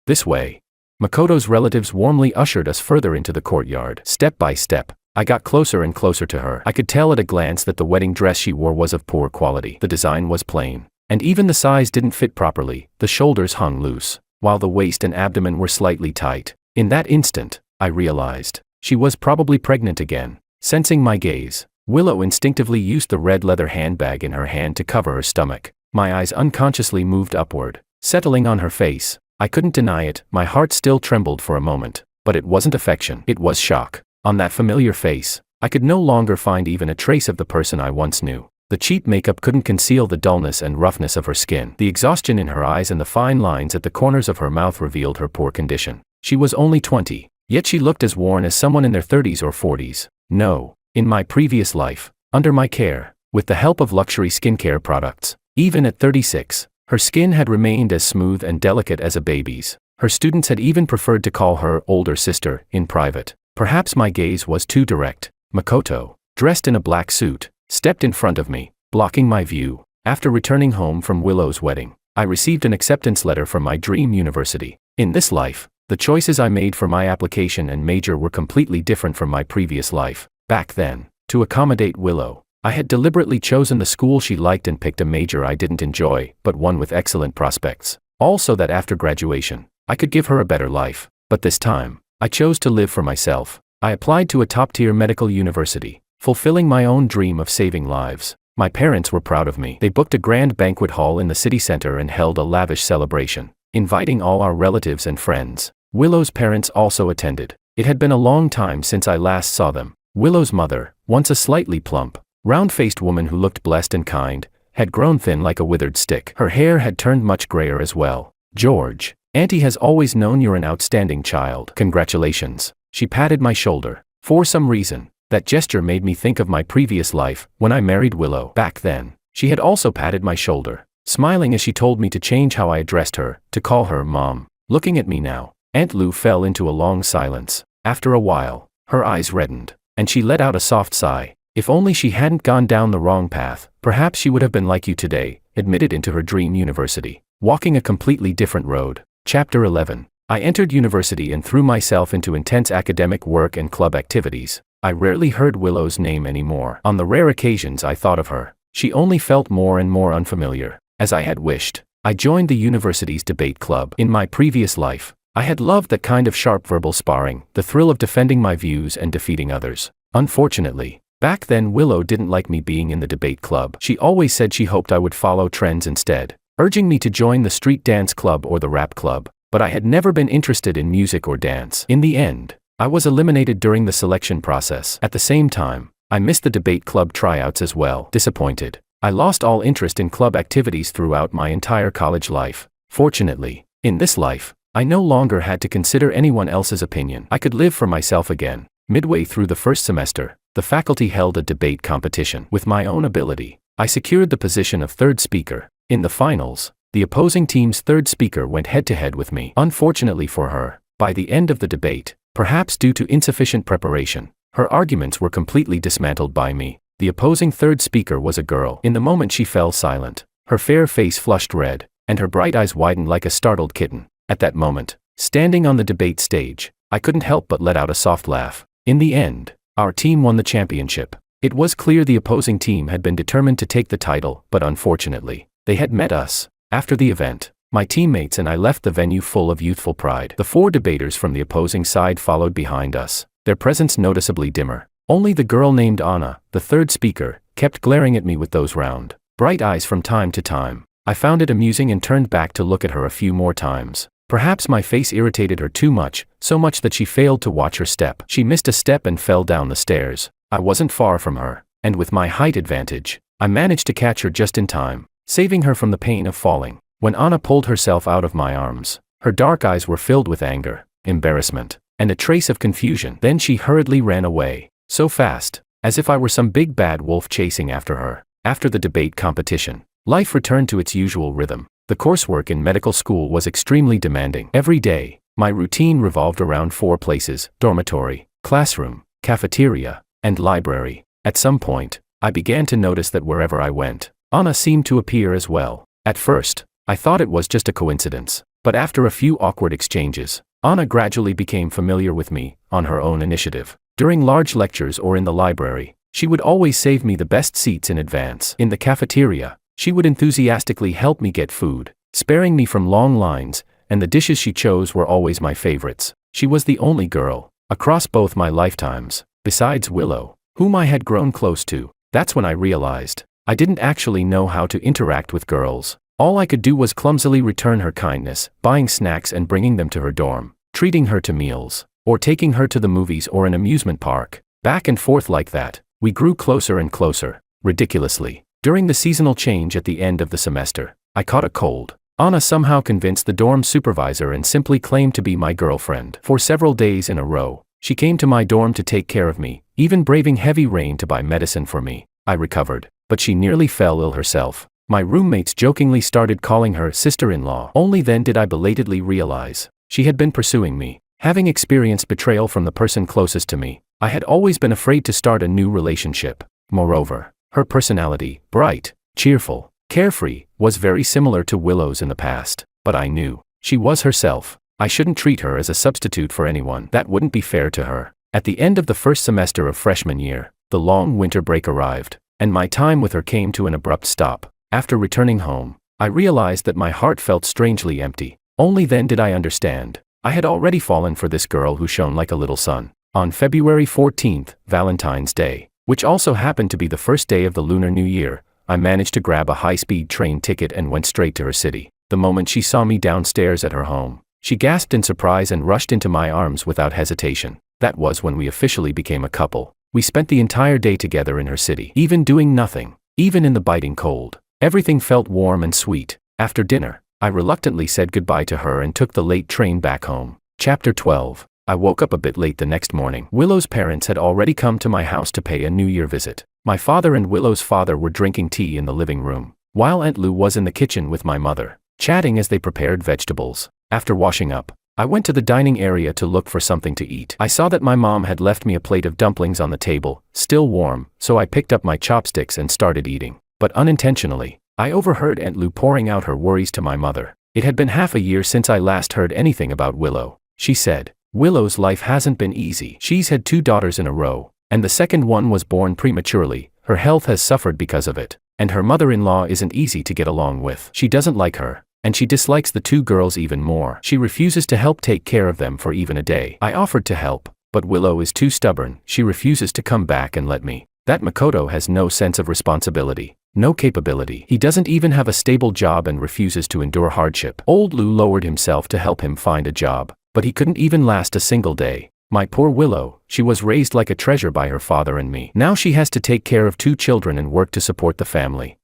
this way." Makoto's relatives warmly ushered us further into the courtyard. Step by step, I got closer and closer to her. I could tell at a glance that the wedding dress she wore was of poor quality. The design was plain, and even the size didn't fit properly. The shoulders hung loose, while the waist and abdomen were slightly tight. In that instant, I realized she was probably pregnant again. Sensing my gaze, Willow instinctively used the red leather handbag in her hand to cover her stomach. My eyes unconsciously moved upward, settling on her face. I couldn't deny it, my heart still trembled for a moment, but it wasn't affection, it was shock. On that familiar face, I could no longer find even a trace of the person I once knew. The cheap makeup couldn't conceal the dullness and roughness of her skin. The exhaustion in her eyes and the fine lines at the corners of her mouth revealed her poor condition. She was only 20. Yet she looked as worn as someone in their 30s or 40s. No, in my previous life, under my care, with the help of luxury skincare products, even at 36, her skin had remained as smooth and delicate as a baby's. Her students had even preferred to call her older sister in private. Perhaps my gaze was too direct. Makoto, dressed in a black suit, stepped in front of me, blocking my view. After returning home from Willow's wedding, I received an acceptance letter from my dream university. In this life, the choices I made for my application and major were completely different from my previous life. Back then, to accommodate Willow, I had deliberately chosen the school she liked and picked a major I didn't enjoy, but one with excellent prospects. Also that after graduation, I could give her a better life. But this time, I chose to live for myself. I applied to a top-tier medical university, fulfilling my own dream of saving lives. My parents were proud of me. They booked a grand banquet hall in the city center and held a lavish celebration, inviting all our relatives and friends. Willow's parents also attended. It had been a long time since I last saw them. Willow's mother, once a slightly plump, round-faced woman who looked blessed and kind, had grown thin like a withered stick. Her hair had turned much grayer as well. "George, Auntie has always known you're an outstanding child. Congratulations." She patted my shoulder. For some reason, that gesture made me think of my previous life, when I married Willow. Back then, she had also patted my shoulder, smiling as she told me to change how I addressed her, to call her Mom. Looking at me now, Aunt Lou fell into a long silence. After a while, her eyes reddened, and she let out a soft sigh. If only she hadn't gone down the wrong path, perhaps she would have been like you today, admitted into her dream university, walking a completely different road. Chapter 11. I entered university and threw myself into intense academic work and club activities. I rarely heard Willow's name anymore. On the rare occasions I thought of her, she only felt more and more unfamiliar. As I had wished, I joined the university's debate club. In my previous life, I had loved that kind of sharp verbal sparring, the thrill of defending my views and defeating others. Unfortunately, Back then Willow didn't like me being in the debate club. She always said she hoped I would follow trends instead, urging me to join the street dance club or the rap club, but I had never been interested in music or dance. In the end, I was eliminated during the selection process. At the same time, I missed the debate club tryouts as well. Disappointed, I lost all interest in club activities throughout my entire college life. Fortunately, in this life, I no longer had to consider anyone else's opinion. I could live for myself again. Midway through the first semester, the faculty held a debate competition. With my own ability, I secured the position of third speaker. In the finals, the opposing team's third speaker went head-to-head with me. Unfortunately for her, by the end of the debate, perhaps due to insufficient preparation, her arguments were completely dismantled by me. The opposing third speaker was a girl. In the moment she fell silent, her fair face flushed red, and her bright eyes widened like a startled kitten. At that moment, standing on the debate stage, I couldn't help but let out a soft laugh. In the end, our team won the championship. It was clear the opposing team had been determined to take the title, but unfortunately, they had met us. After the event, my teammates and I left the venue full of youthful pride. The 4 debaters from the opposing side followed behind us, their presence noticeably dimmer. Only the girl named Anna, the third speaker, kept glaring at me with those round, bright eyes from time to time. I found it amusing and turned back to look at her a few more times. Perhaps my face irritated her too much, so much that she failed to watch her step. She missed a step and fell down the stairs. I wasn't far from her, and with my height advantage, I managed to catch her just in time, saving her from the pain of falling. When Anna pulled herself out of my arms, her dark eyes were filled with anger, embarrassment, and a trace of confusion. Then she hurriedly ran away, so fast, as if I were some big bad wolf chasing after her. After the debate competition, life returned to its usual rhythm. The coursework in medical school was extremely demanding. Every day, my routine revolved around 4 places: dormitory, classroom, cafeteria, and library. At some point, I began to notice that wherever I went, Anna seemed to appear as well. At first, I thought it was just a coincidence, but after a few awkward exchanges, Anna gradually became familiar with me, on her own initiative. During large lectures or in the library, she would always save me the best seats in advance. In the cafeteria, she would enthusiastically help me get food, sparing me from long lines, and the dishes she chose were always my favorites. She was the only girl, across both my lifetimes, besides Willow, whom I had grown close to. That's when I realized I didn't actually know how to interact with girls. All I could do was clumsily return her kindness, buying snacks and bringing them to her dorm, treating her to meals, or taking her to the movies or an amusement park. Back and forth like that, we grew closer and closer, ridiculously. During the seasonal change at the end of the semester, I caught a cold. Anna somehow convinced the dorm supervisor and simply claimed to be my girlfriend. For several days in a row, she came to my dorm to take care of me, even braving heavy rain to buy medicine for me. I recovered, but she nearly fell ill herself. My roommates jokingly started calling her sister-in-law. Only then did I belatedly realize she had been pursuing me. Having experienced betrayal from the person closest to me, I had always been afraid to start a new relationship. Moreover, her personality, bright, cheerful, carefree, was very similar to Willow's in the past. But I knew she was herself. I shouldn't treat her as a substitute for anyone. That wouldn't be fair to her. At the end of the first semester of freshman year, the long winter break arrived, and my time with her came to an abrupt stop. After returning home, I realized that my heart felt strangely empty. Only then did I understand. I had already fallen for this girl who shone like a little sun. On February 14th, Valentine's Day, which also happened to be the first day of the Lunar New Year, I managed to grab a high-speed train ticket and went straight to her city. The moment she saw me downstairs at her home, she gasped in surprise and rushed into my arms without hesitation. That was when we officially became a couple. We spent the entire day together in her city, even doing nothing, even in the biting cold. Everything felt warm and sweet. After dinner, I reluctantly said goodbye to her and took the late train back home. Chapter 12. I woke up a bit late the next morning. Willow's parents had already come to my house to pay a New Year visit. My father and Willow's father were drinking tea in the living room, while Aunt Lou was in the kitchen with my mother, chatting as they prepared vegetables. After washing up, I went to the dining area to look for something to eat. I saw that my mom had left me a plate of dumplings on the table, still warm, so I picked up my chopsticks and started eating. But unintentionally, I overheard Aunt Lou pouring out her worries to my mother. It had been half a year since I last heard anything about Willow. She said, "Willow's life hasn't been easy. She's had 2 daughters in a row, and the second one was born prematurely. Her health has suffered because of it, and her mother-in-law isn't easy to get along with. She doesn't like her, and she dislikes the 2 girls even more. She refuses to help take care of them for even a day. I offered to help, but Willow is too stubborn. She refuses to come back and let me. That Makoto has no sense of responsibility, no capability. He doesn't even have a stable job and refuses to endure hardship. Old Lou lowered himself to help him find a job, but he couldn't even last a single day. My poor Willow, she was raised like a treasure by her father and me. Now she has to take care of 2 children and work to support the family.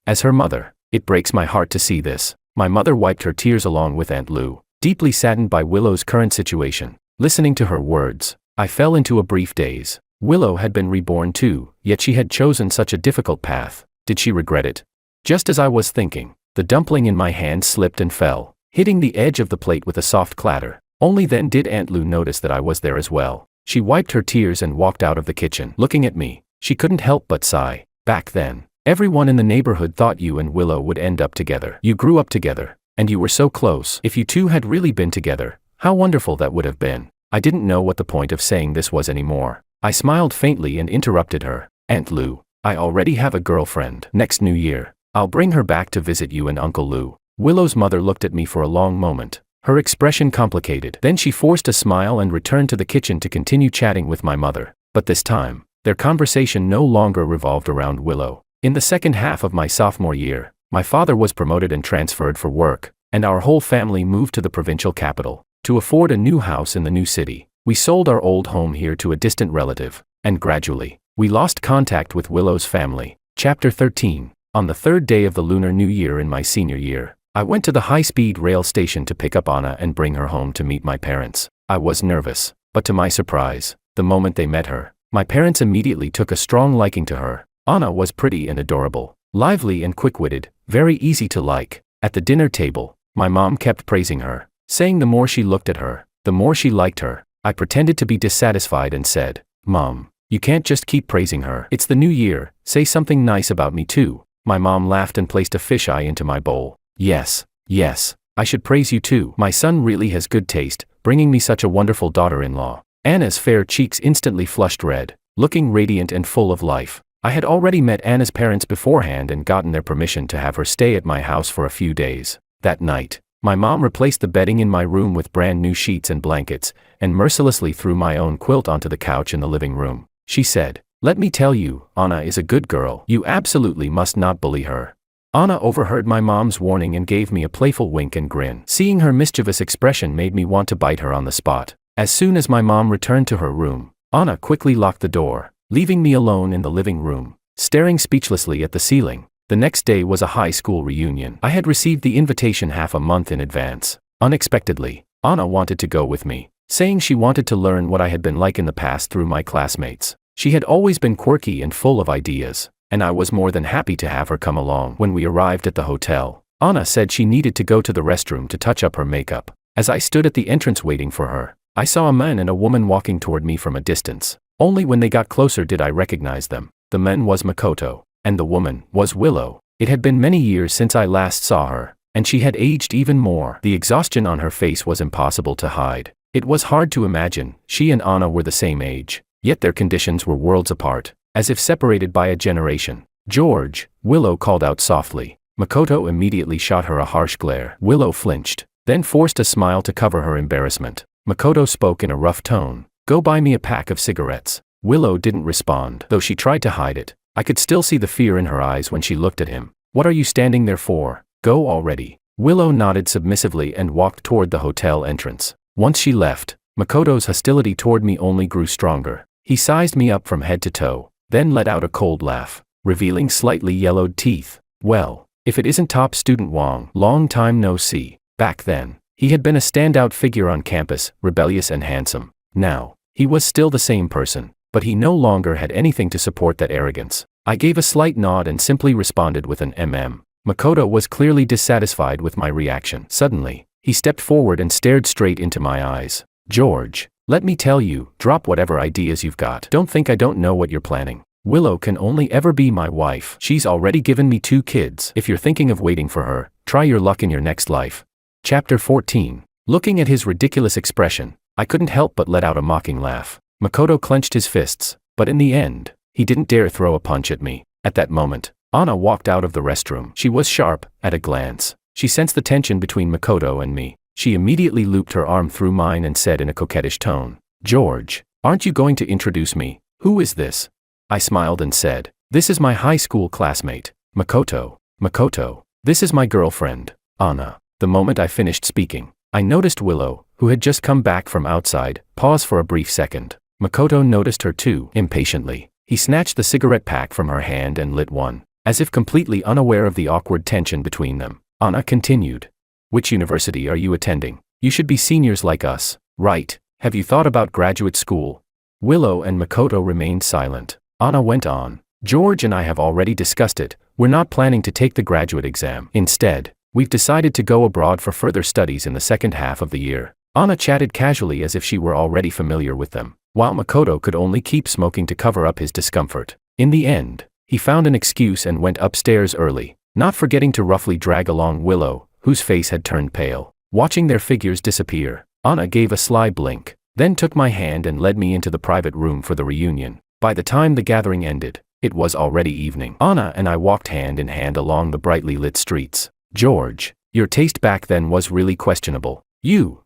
As her mother, it breaks my heart to see this. My mother wiped her tears along with Aunt Lou, deeply saddened by Willow's current situation. Listening to her words, I fell into a brief daze. Willow had been reborn too, yet she had chosen such a difficult path. Did she regret it? Just as I was thinking, the dumpling in my hand slipped and fell, hitting the edge of the plate with a soft clatter. Only then did Aunt Lou notice that I was there as well. She wiped her tears and walked out of the kitchen. Looking at me, she couldn't help but sigh. Back then, everyone in the neighborhood thought you and Willow would end up together. You grew up together, and you were so close. If you two had really been together, how wonderful that would have been. I didn't know what the point of saying this was anymore. I smiled faintly and interrupted her. Aunt Lou, I already have a girlfriend. Next New Year, I'll bring her back to visit you and Uncle Lou. Willow's mother looked at me for a long moment, her expression complicated. Then she forced a smile and returned to the kitchen to continue chatting with my mother. But this time, their conversation no longer revolved around Willow. In the second half of my sophomore year, my father was promoted and transferred for work, and our whole family moved to the provincial capital. To afford a new house in the new city, we sold our old home here to a distant relative, and gradually, we lost contact with Willow's family. Chapter 13. On the 3rd day of the Lunar New Year in my senior year, I went to the high-speed rail station to pick up Anna and bring her home to meet my parents. I was nervous, but to my surprise, the moment they met her, my parents immediately took a strong liking to her. Anna was pretty and adorable, lively and quick-witted, very easy to like. At the dinner table, my mom kept praising her, saying the more she looked at her, the more she liked her. I pretended to be dissatisfied and said, "Mom, you can't just keep praising her. It's the new year, say something nice about me too." My mom laughed and placed a fisheye into my bowl. Yes, I should praise you too. My son really has good taste, bringing me such a wonderful daughter-in-law. Anna's fair cheeks instantly flushed red, looking radiant and full of life. I had already met Anna's parents beforehand and gotten their permission to have her stay at my house for a few days. That night, my mom replaced the bedding in my room with brand new sheets and blankets, and mercilessly threw my own quilt onto the couch in the living room. She said, "Let me tell you, Anna is a good girl. You absolutely must not bully her." Anna overheard my mom's warning and gave me a playful wink and grin. Seeing her mischievous expression made me want to bite her on the spot. As soon as my mom returned to her room, Anna quickly locked the door, leaving me alone in the living room, staring speechlessly at the ceiling. The next day was a high school reunion. I had received the invitation half a month in advance. Unexpectedly, Anna wanted to go with me, saying she wanted to learn what I had been like in the past through my classmates. She had always been quirky and full of ideas, and I was more than happy to have her come along. When we arrived at the hotel, Anna said she needed to go to the restroom to touch up her makeup. As I stood at the entrance waiting for her, I saw a man and a woman walking toward me from a distance. Only when they got closer did I recognize them. The man was Makoto, and the woman was Willow. It had been many years since I last saw her, and she had aged even more. The exhaustion on her face was impossible to hide. It was hard to imagine she and Anna were the same age, yet their conditions were worlds apart, as if separated by a generation. "George," Willow called out softly. Makoto immediately shot her a harsh glare. Willow flinched, then forced a smile to cover her embarrassment. Makoto spoke in a rough tone. "Go buy me a pack of cigarettes." Willow didn't respond, though she tried to hide it. I could still see the fear in her eyes when she looked at him. "What are you standing there for? Go already." Willow nodded submissively and walked toward the hotel entrance. Once she left, Makoto's hostility toward me only grew stronger. He sized me up from head to toe, then let out a cold laugh, revealing slightly yellowed teeth. "Well, if it isn't top student Wong, long time no see." Back then, he had been a standout figure on campus, rebellious and handsome. Now, he was still the same person, but he no longer had anything to support that arrogance. I gave a slight nod and simply responded with an mm. Makoto was clearly dissatisfied with my reaction. Suddenly, he stepped forward and stared straight into my eyes. "George, let me tell you, drop whatever ideas you've got. Don't think I don't know what you're planning. Willow can only ever be my wife. She's already given me 2 kids. If you're thinking of waiting for her, try your luck in your next life." Chapter 14. Looking at his ridiculous expression, I couldn't help but let out a mocking laugh. Makoto clenched his fists, but in the end, he didn't dare throw a punch at me. At that moment, Anna walked out of the restroom. She was sharp, at a glance. She sensed the tension between Makoto and me. She immediately looped her arm through mine and said in a coquettish tone, "George, aren't you going to introduce me? Who is this?" I smiled and said, "This is my high school classmate, Makoto. Makoto, this is my girlfriend, Anna." The moment I finished speaking, I noticed Willow, who had just come back from outside, pause for a brief second. Makoto noticed her too, impatiently. He snatched the cigarette pack from her hand and lit one, as if completely unaware of the awkward tension between them. Anna continued, "Which university are you attending? You should be seniors like us, right? Have you thought about graduate school?" Willow and Makoto remained silent. Anna went on, "George and I have already discussed it. We're not planning to take the graduate exam. Instead, we've decided to go abroad for further studies in the second half of the year." Anna chatted casually as if she were already familiar with them, while Makoto could only keep smoking to cover up his discomfort. In the end, he found an excuse and went upstairs early, not forgetting to roughly drag along Willow, whose face had turned pale. Watching their figures disappear, Anna gave a sly blink, then took my hand and led me into the private room for the reunion. By the time the gathering ended, it was already evening. Anna and I walked hand in hand along the brightly lit streets. "George, your taste back then was really questionable.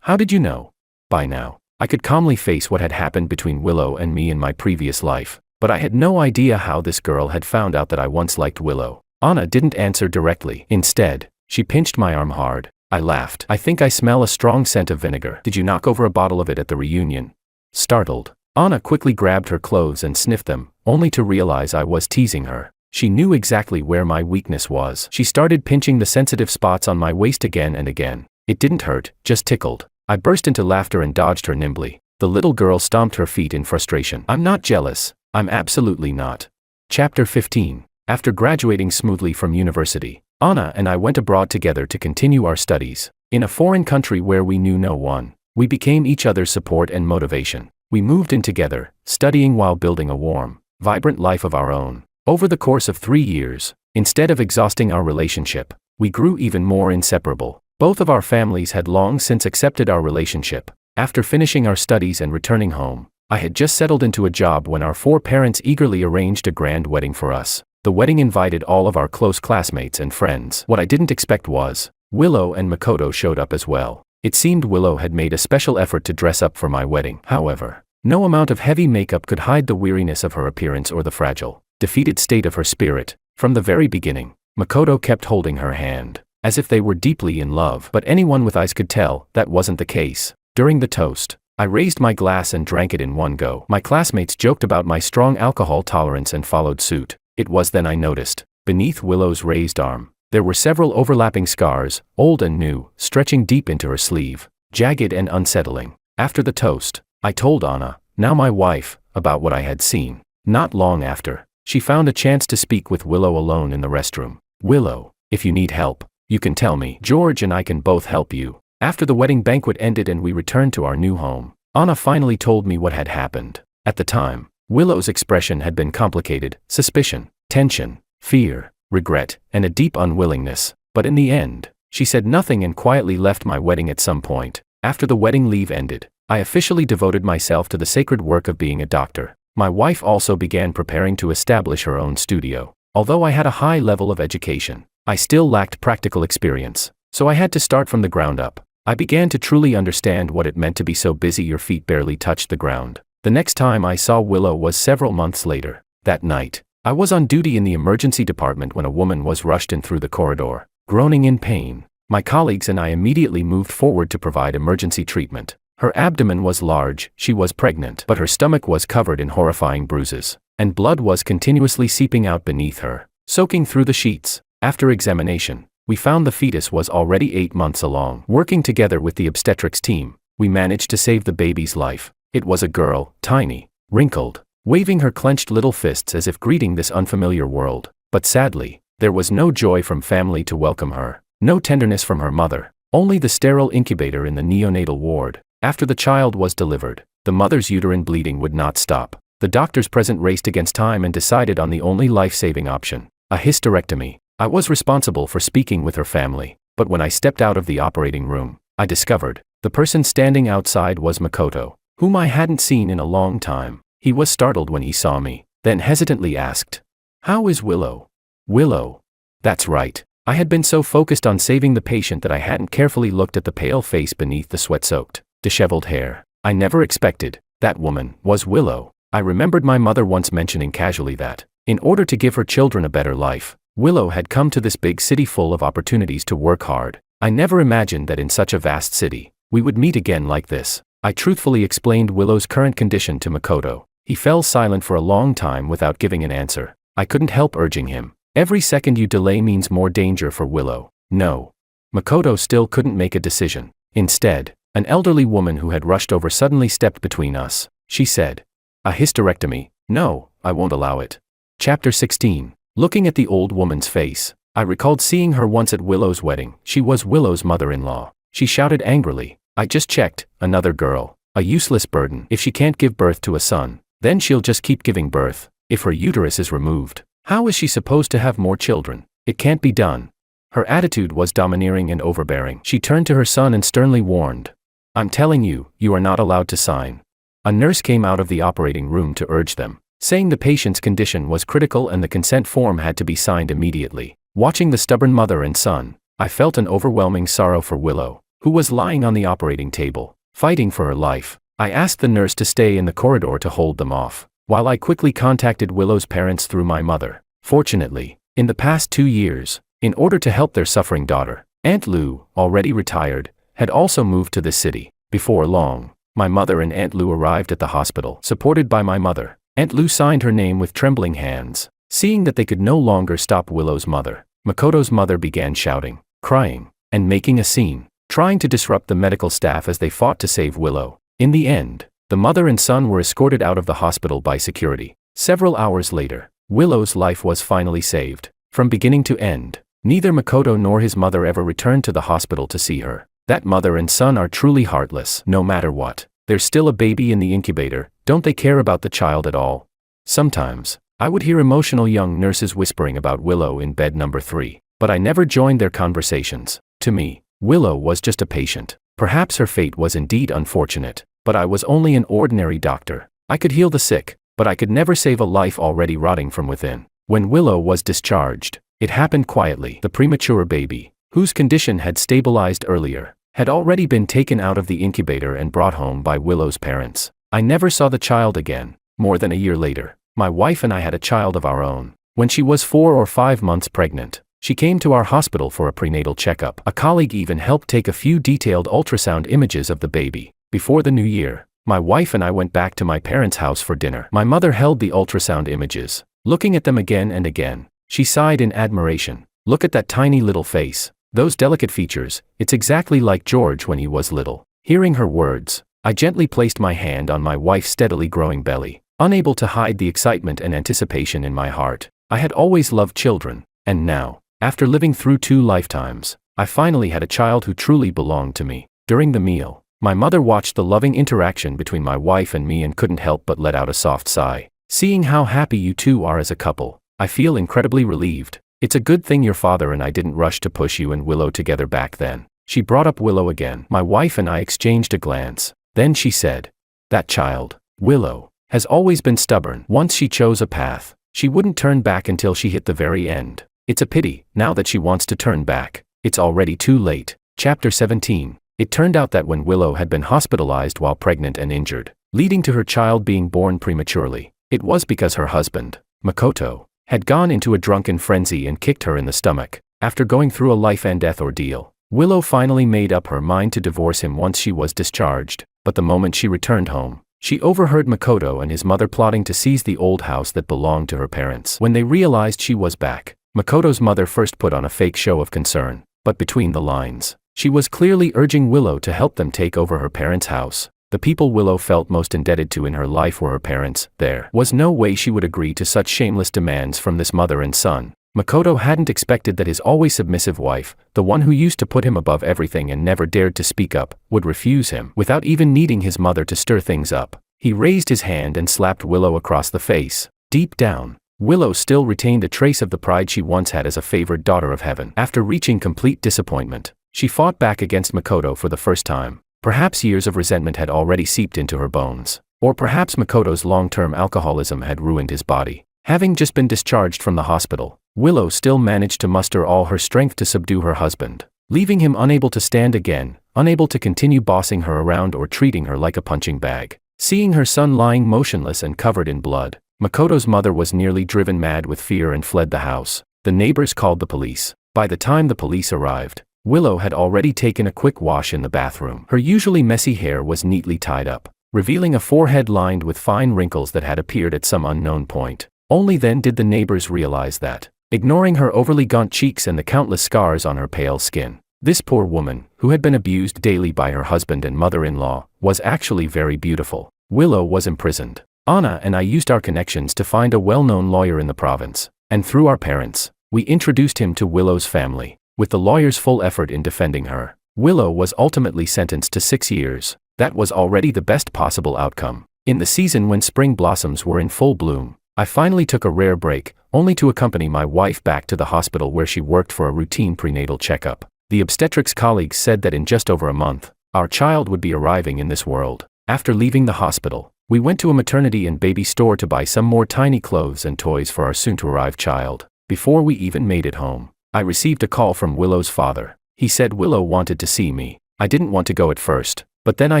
How did you know?" By now, I could calmly face what had happened between Willow and me in my previous life, but I had no idea how this girl had found out that I once liked Willow. Anna didn't answer directly. Instead, she pinched my arm hard. I laughed. "I think I smell a strong scent of vinegar. Did you knock over a bottle of it at the reunion?" Startled, Anna quickly grabbed her clothes and sniffed them, only to realize I was teasing her. She knew exactly where my weakness was. She started pinching the sensitive spots on my waist again and again. It didn't hurt, just tickled. I burst into laughter and dodged her nimbly. The little girl stomped her feet in frustration. "I'm not jealous. I'm absolutely not." Chapter 15. After graduating smoothly from university, Anna and I went abroad together to continue our studies. In a foreign country where we knew no one, we became each other's support and motivation. We moved in together, studying while building a warm, vibrant life of our own. Over the course of 3 years, instead of exhausting our relationship, we grew even more inseparable. Both of our families had long since accepted our relationship. After finishing our studies and returning home, I had just settled into a job when our 4 parents eagerly arranged a grand wedding for us. The wedding invited all of our close classmates and friends. What I didn't expect was, Willow and Makoto showed up as well. It seemed Willow had made a special effort to dress up for my wedding. However, no amount of heavy makeup could hide the weariness of her appearance or the fragile, defeated state of her spirit. From the very beginning, Makoto kept holding her hand, as if they were deeply in love. But anyone with eyes could tell that wasn't the case. During the toast, I raised my glass and drank it in one go. My classmates joked about my strong alcohol tolerance and followed suit. It was then I noticed, beneath Willow's raised arm, there were several overlapping scars, old and new, stretching deep into her sleeve, jagged and unsettling. After the toast, I told Anna, now my wife, about what I had seen. Not long after, she found a chance to speak with Willow alone in the restroom. "Willow, if you need help, you can tell me. George and I can both help you." After the wedding banquet ended and we returned to our new home, Anna finally told me what had happened. At the time, Willow's expression had been complicated: suspicion, tension, fear, regret, and a deep unwillingness. But in the end, she said nothing and quietly left my wedding at some point. After the wedding leave ended, I officially devoted myself to the sacred work of being a doctor. My wife also began preparing to establish her own studio. Although I had a high level of education, I still lacked practical experience, so I had to start from the ground up. I began to truly understand what it meant to be so busy your feet barely touched the ground. The next time I saw Willow was several months later. That night, I was on duty in the emergency department when a woman was rushed in through the corridor, groaning in pain. My colleagues and I immediately moved forward to provide emergency treatment. Her abdomen was large, she was pregnant, but her stomach was covered in horrifying bruises, and blood was continuously seeping out beneath her, soaking through the sheets. After examination, we found the fetus was already 8 months along. Working together with the obstetrics team, we managed to save the baby's life. It was a girl, tiny, wrinkled, waving her clenched little fists as if greeting this unfamiliar world. But sadly, there was no joy from family to welcome her, no tenderness from her mother, only the sterile incubator in the neonatal ward. After the child was delivered, the mother's uterine bleeding would not stop. The doctors present raced against time and decided on the only life-saving option: a hysterectomy. I was responsible for speaking with her family, but when I stepped out of the operating room, I discovered the person standing outside was Makoto, whom I hadn't seen in a long time. He was startled when he saw me, then hesitantly asked, "How is Willow?" Willow? That's right. I had been so focused on saving the patient that I hadn't carefully looked at the pale face beneath the sweat-soaked, disheveled hair. I never expected that woman was Willow. I remembered my mother once mentioning casually that, in order to give her children a better life, Willow had come to this big city full of opportunities to work hard. I never imagined that in such a vast city, we would meet again like this. I truthfully explained Willow's current condition to Makoto. He fell silent for a long time without giving an answer. I couldn't help urging him. Every second you delay means more danger for Willow. No. Makoto still couldn't make a decision. Instead, an elderly woman who had rushed over suddenly stepped between us. She said, "A hysterectomy? No, I won't allow it." Chapter 16. Looking at the old woman's face, I recalled seeing her once at Willow's wedding. She was Willow's mother-in-law. She shouted angrily, "I just checked, another girl. A useless burden. If she can't give birth to a son, then she'll just keep giving birth. If her uterus is removed, how is she supposed to have more children? It can't be done." Her attitude was domineering and overbearing. She turned to her son and sternly warned, "I'm telling you, you are not allowed to sign." A nurse came out of the operating room to urge them, saying the patient's condition was critical and the consent form had to be signed immediately. Watching the stubborn mother and son, I felt an overwhelming sorrow for Willow, who was lying on the operating table, fighting for her life. I asked the nurse to stay in the corridor to hold them off, while I quickly contacted Willow's parents through my mother. Fortunately, in the past 2 years, in order to help their suffering daughter, Aunt Lou, already retired, had also moved to this city. Before long, my mother and Aunt Lou arrived at the hospital, supported by my mother. Aunt Lou signed her name with trembling hands. Seeing that they could no longer stop Willow's mother, Makoto's mother began shouting, crying, and making a scene, trying to disrupt the medical staff as they fought to save Willow. In the end, the mother and son were escorted out of the hospital by security. Several hours later, Willow's life was finally saved. From beginning to end, neither Makoto nor his mother ever returned to the hospital to see her. That mother and son are truly heartless. No matter what, there's still a baby in the incubator. Don't they care about the child at all? Sometimes, I would hear emotional young nurses whispering about Willow in bed number 3, but I never joined their conversations. To me, Willow was just a patient. Perhaps her fate was indeed unfortunate, but I was only an ordinary doctor. I could heal the sick, but I could never save a life already rotting from within. When Willow was discharged, it happened quietly. The premature baby, whose condition had stabilized earlier, had already been taken out of the incubator and brought home by Willow's parents. I never saw the child again. More than a year later, my wife and I had a child of our own. When she was 4 or 5 months pregnant, she came to our hospital for a prenatal checkup. A colleague even helped take a few detailed ultrasound images of the baby. Before the new year, my wife and I went back to my parents' house for dinner. My mother held the ultrasound images, looking at them again and again. She sighed in admiration. "Look at that tiny little face. Those delicate features, it's exactly like George when he was little." Hearing her words, I gently placed my hand on my wife's steadily growing belly, unable to hide the excitement and anticipation in my heart. I had always loved children, and now, after living through 2 lifetimes, I finally had a child who truly belonged to me. During the meal, my mother watched the loving interaction between my wife and me and couldn't help but let out a soft sigh. "Seeing how happy you two are as a couple, I feel incredibly relieved. It's a good thing your father and I didn't rush to push you and Willow together back then." She brought up Willow again. My wife and I exchanged a glance. Then she said, "That child, Willow, has always been stubborn. Once she chose a path, she wouldn't turn back until she hit the very end. It's a pity, now that she wants to turn back, it's already too late." Chapter 17. It turned out that when Willow had been hospitalized while pregnant and injured, leading to her child being born prematurely, it was because her husband, Makoto, had gone into a drunken frenzy and kicked her in the stomach. After going through a life-and-death ordeal, Willow finally made up her mind to divorce him once she was discharged, but the moment she returned home, she overheard Makoto and his mother plotting to seize the old house that belonged to her parents. When they realized she was back, Makoto's mother first put on a fake show of concern, but between the lines, she was clearly urging Willow to help them take over her parents' house. The people Willow felt most indebted to in her life were her parents. There was no way she would agree to such shameless demands from this mother and son. Makoto hadn't expected that his always submissive wife, the one who used to put him above everything and never dared to speak up, would refuse him. Without even needing his mother to stir things up, he raised his hand and slapped Willow across the face. Deep down, Willow still retained a trace of the pride she once had as a favored daughter of heaven. After reaching complete disappointment, she fought back against Makoto for the first time. Perhaps years of resentment had already seeped into her bones, or perhaps Makoto's long-term alcoholism had ruined his body. Having just been discharged from the hospital, Willow still managed to muster all her strength to subdue her husband, leaving him unable to stand again, unable to continue bossing her around or treating her like a punching bag. Seeing her son lying motionless and covered in blood, Makoto's mother was nearly driven mad with fear and fled the house. The neighbors called the police. By the time the police arrived, Willow had already taken a quick wash in the bathroom. Her usually messy hair was neatly tied up, revealing a forehead lined with fine wrinkles that had appeared at some unknown point. Only then did the neighbors realize that, ignoring her overly gaunt cheeks and the countless scars on her pale skin, this poor woman, who had been abused daily by her husband and mother-in-law, was actually very beautiful. Willow was imprisoned. Anna and I used our connections to find a well-known lawyer in the province, and through our parents, we introduced him to Willow's family. With the lawyer's full effort in defending her, Willow was ultimately sentenced to 6 years. That was already the best possible outcome. In the season when spring blossoms were in full bloom, I finally took a rare break, only to accompany my wife back to the hospital where she worked for a routine prenatal checkup. The obstetrics colleagues said that in just over a month, our child would be arriving in this world. After leaving the hospital, we went to a maternity and baby store to buy some more tiny clothes and toys for our soon-to-arrive child. Before we even made it home, I received a call from Willow's father. He said Willow wanted to see me. I didn't want to go at first, but then I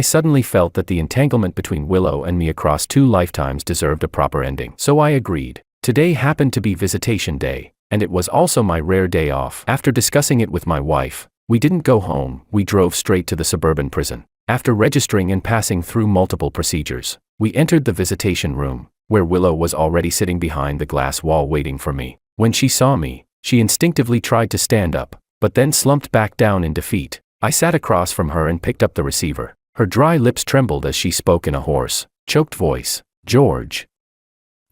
suddenly felt that the entanglement between Willow and me across 2 lifetimes deserved a proper ending. So I agreed. Today happened to be visitation day, and it was also my rare day off. After discussing it with my wife, we didn't go home, we drove straight to the suburban prison. After registering and passing through multiple procedures, we entered the visitation room, where Willow was already sitting behind the glass wall waiting for me. When she saw me, she instinctively tried to stand up, but then slumped back down in defeat. I sat across from her and picked up the receiver. Her dry lips trembled as she spoke in a hoarse, choked voice. "George.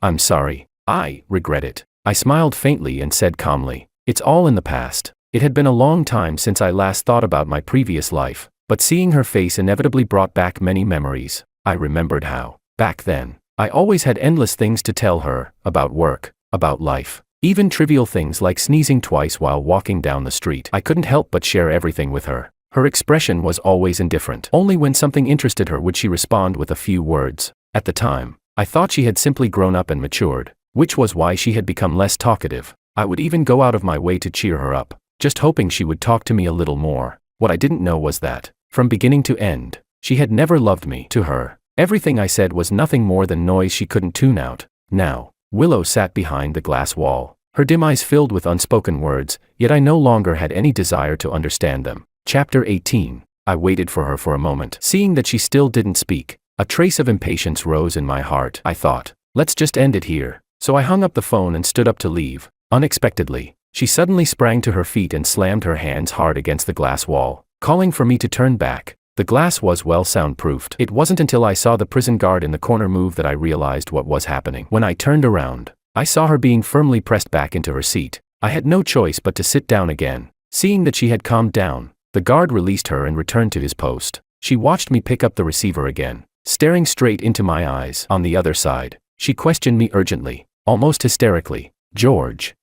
I'm sorry. I regret it." I smiled faintly and said calmly, "It's all in the past." It had been a long time since I last thought about my previous life, but seeing her face inevitably brought back many memories. I remembered how, back then, I always had endless things to tell her, about work, about life. Even trivial things like sneezing twice while walking down the street. I couldn't help but share everything with her. Her expression was always indifferent. Only when something interested her would she respond with a few words. At the time, I thought she had simply grown up and matured, which was why she had become less talkative. I would even go out of my way to cheer her up, just hoping she would talk to me a little more. What I didn't know was that, from beginning to end, she had never loved me. To her, everything I said was nothing more than noise she couldn't tune out. Now, Willow sat behind the glass wall, her dim eyes filled with unspoken words, yet I no longer had any desire to understand them. Chapter 18. I waited for her for a moment. Seeing that she still didn't speak, a trace of impatience rose in my heart. I thought, let's just end it here. So I hung up the phone and stood up to leave. Unexpectedly, she suddenly sprang to her feet and slammed her hands hard against the glass wall, calling for me to turn back. The glass was well soundproofed. It wasn't until I saw the prison guard in the corner move that I realized what was happening. When I turned around, I saw her being firmly pressed back into her seat. I had no choice but to sit down again. Seeing that she had calmed down, the guard released her and returned to his post. She watched me pick up the receiver again, staring straight into my eyes. On the other side, she questioned me urgently, almost hysterically. George,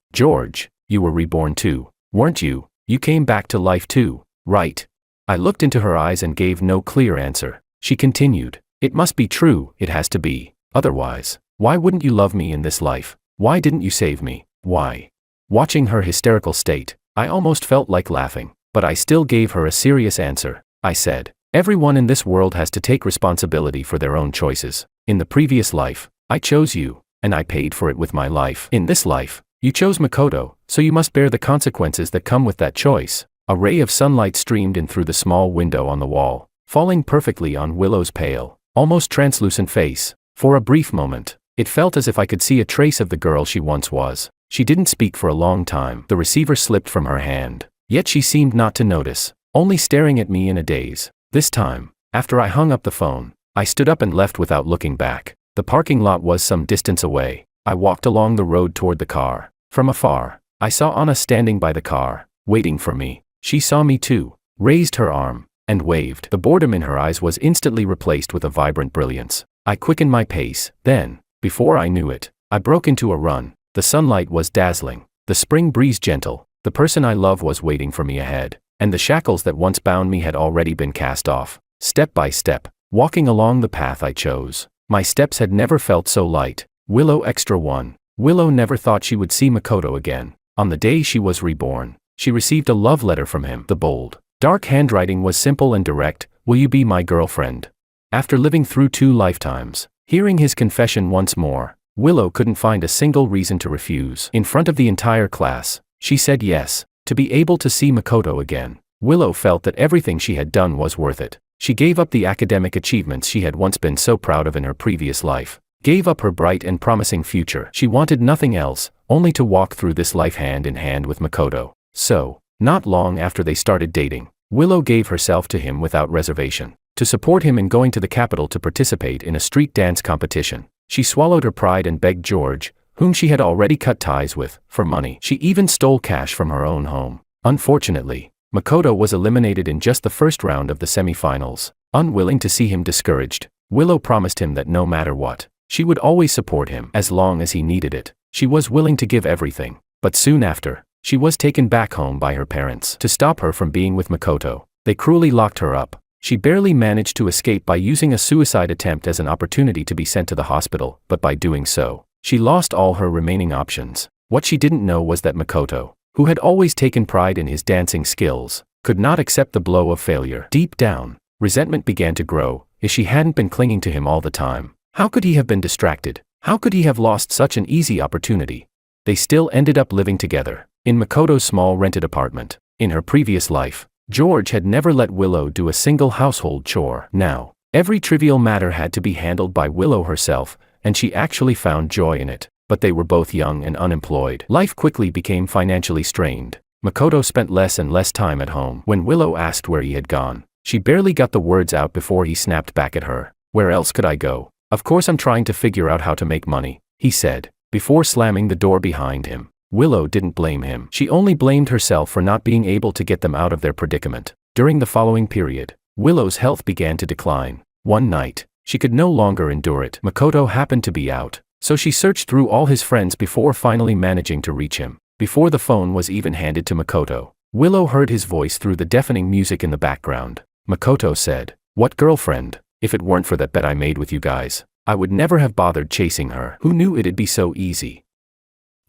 you were reborn too, weren't you? You came back to life too, right?" I looked into her eyes and gave no clear answer. She continued, "It must be true, it has to be. Otherwise, why wouldn't you love me in this life? Why didn't you save me? Why?" Watching her hysterical state, I almost felt like laughing, but I still gave her a serious answer. I said, "Everyone in this world has to take responsibility for their own choices. In the previous life, I chose you, and I paid for it with my life. In this life, you chose Makoto, so you must bear the consequences that come with that choice." A ray of sunlight streamed in through the small window on the wall, falling perfectly on Willow's pale, almost translucent face. For a brief moment, it felt as if I could see a trace of the girl she once was. She didn't speak for a long time. The receiver slipped from her hand, yet she seemed not to notice, only staring at me in a daze. This time, after I hung up the phone, I stood up and left without looking back. The parking lot was some distance away. I walked along the road toward the car. From afar, I saw Anna standing by the car, waiting for me. She saw me too, raised her arm, and waved. The boredom in her eyes was instantly replaced with a vibrant brilliance. I quickened my pace. Then, before I knew it, I broke into a run. The sunlight was dazzling, the spring breeze gentle, the person I love was waiting for me ahead, and the shackles that once bound me had already been cast off. Step by step, walking along the path I chose, my steps had never felt so light. Willow Extra 1. Willow never thought she would see Makoto again. On the day she was reborn, she received a love letter from him. The bold, dark handwriting was simple and direct. "Will you be my girlfriend?" After living through 2 lifetimes, hearing his confession once more, Willow couldn't find a single reason to refuse. In front of the entire class, she said yes, to be able to see Makoto again. Willow felt that everything she had done was worth it. She gave up the academic achievements she had once been so proud of in her previous life, gave up her bright and promising future. She wanted nothing else, only to walk through this life hand in hand with Makoto. So, not long after they started dating, Willow gave herself to him without reservation. To support him in going to the capital to participate in a street dance competition, she swallowed her pride and begged George, whom she had already cut ties with, for money. She even stole cash from her own home. Unfortunately, Makoto was eliminated in just the first round of the semi-finals. Unwilling to see him discouraged, Willow promised him that no matter what, she would always support him as long as he needed it. She was willing to give everything, but soon after, she was taken back home by her parents. To stop her from being with Makoto, they cruelly locked her up. She barely managed to escape by using a suicide attempt as an opportunity to be sent to the hospital, but by doing so, she lost all her remaining options. What she didn't know was that Makoto, who had always taken pride in his dancing skills, could not accept the blow of failure. Deep down, resentment began to grow, as she hadn't been clinging to him all the time. How could he have been distracted? How could he have lost such an easy opportunity? They still ended up living together, in Makoto's small rented apartment. In her previous life, George had never let Willow do a single household chore. Now, every trivial matter had to be handled by Willow herself, and she actually found joy in it. But they were both young and unemployed. Life quickly became financially strained. Makoto spent less and less time at home. When Willow asked where he had gone, she barely got the words out before he snapped back at her. "Where else could I go? Of course I'm trying to figure out how to make money," he said, before slamming the door behind him. Willow didn't blame him. She only blamed herself for not being able to get them out of their predicament. During the following period, Willow's health began to decline. One night, she could no longer endure it. Makoto happened to be out, so she searched through all his friends before finally managing to reach him. Before the phone was even handed to Makoto, Willow heard his voice through the deafening music in the background. Makoto said, "What girlfriend? If it weren't for that bet I made with you guys, I would never have bothered chasing her. Who knew it'd be so easy?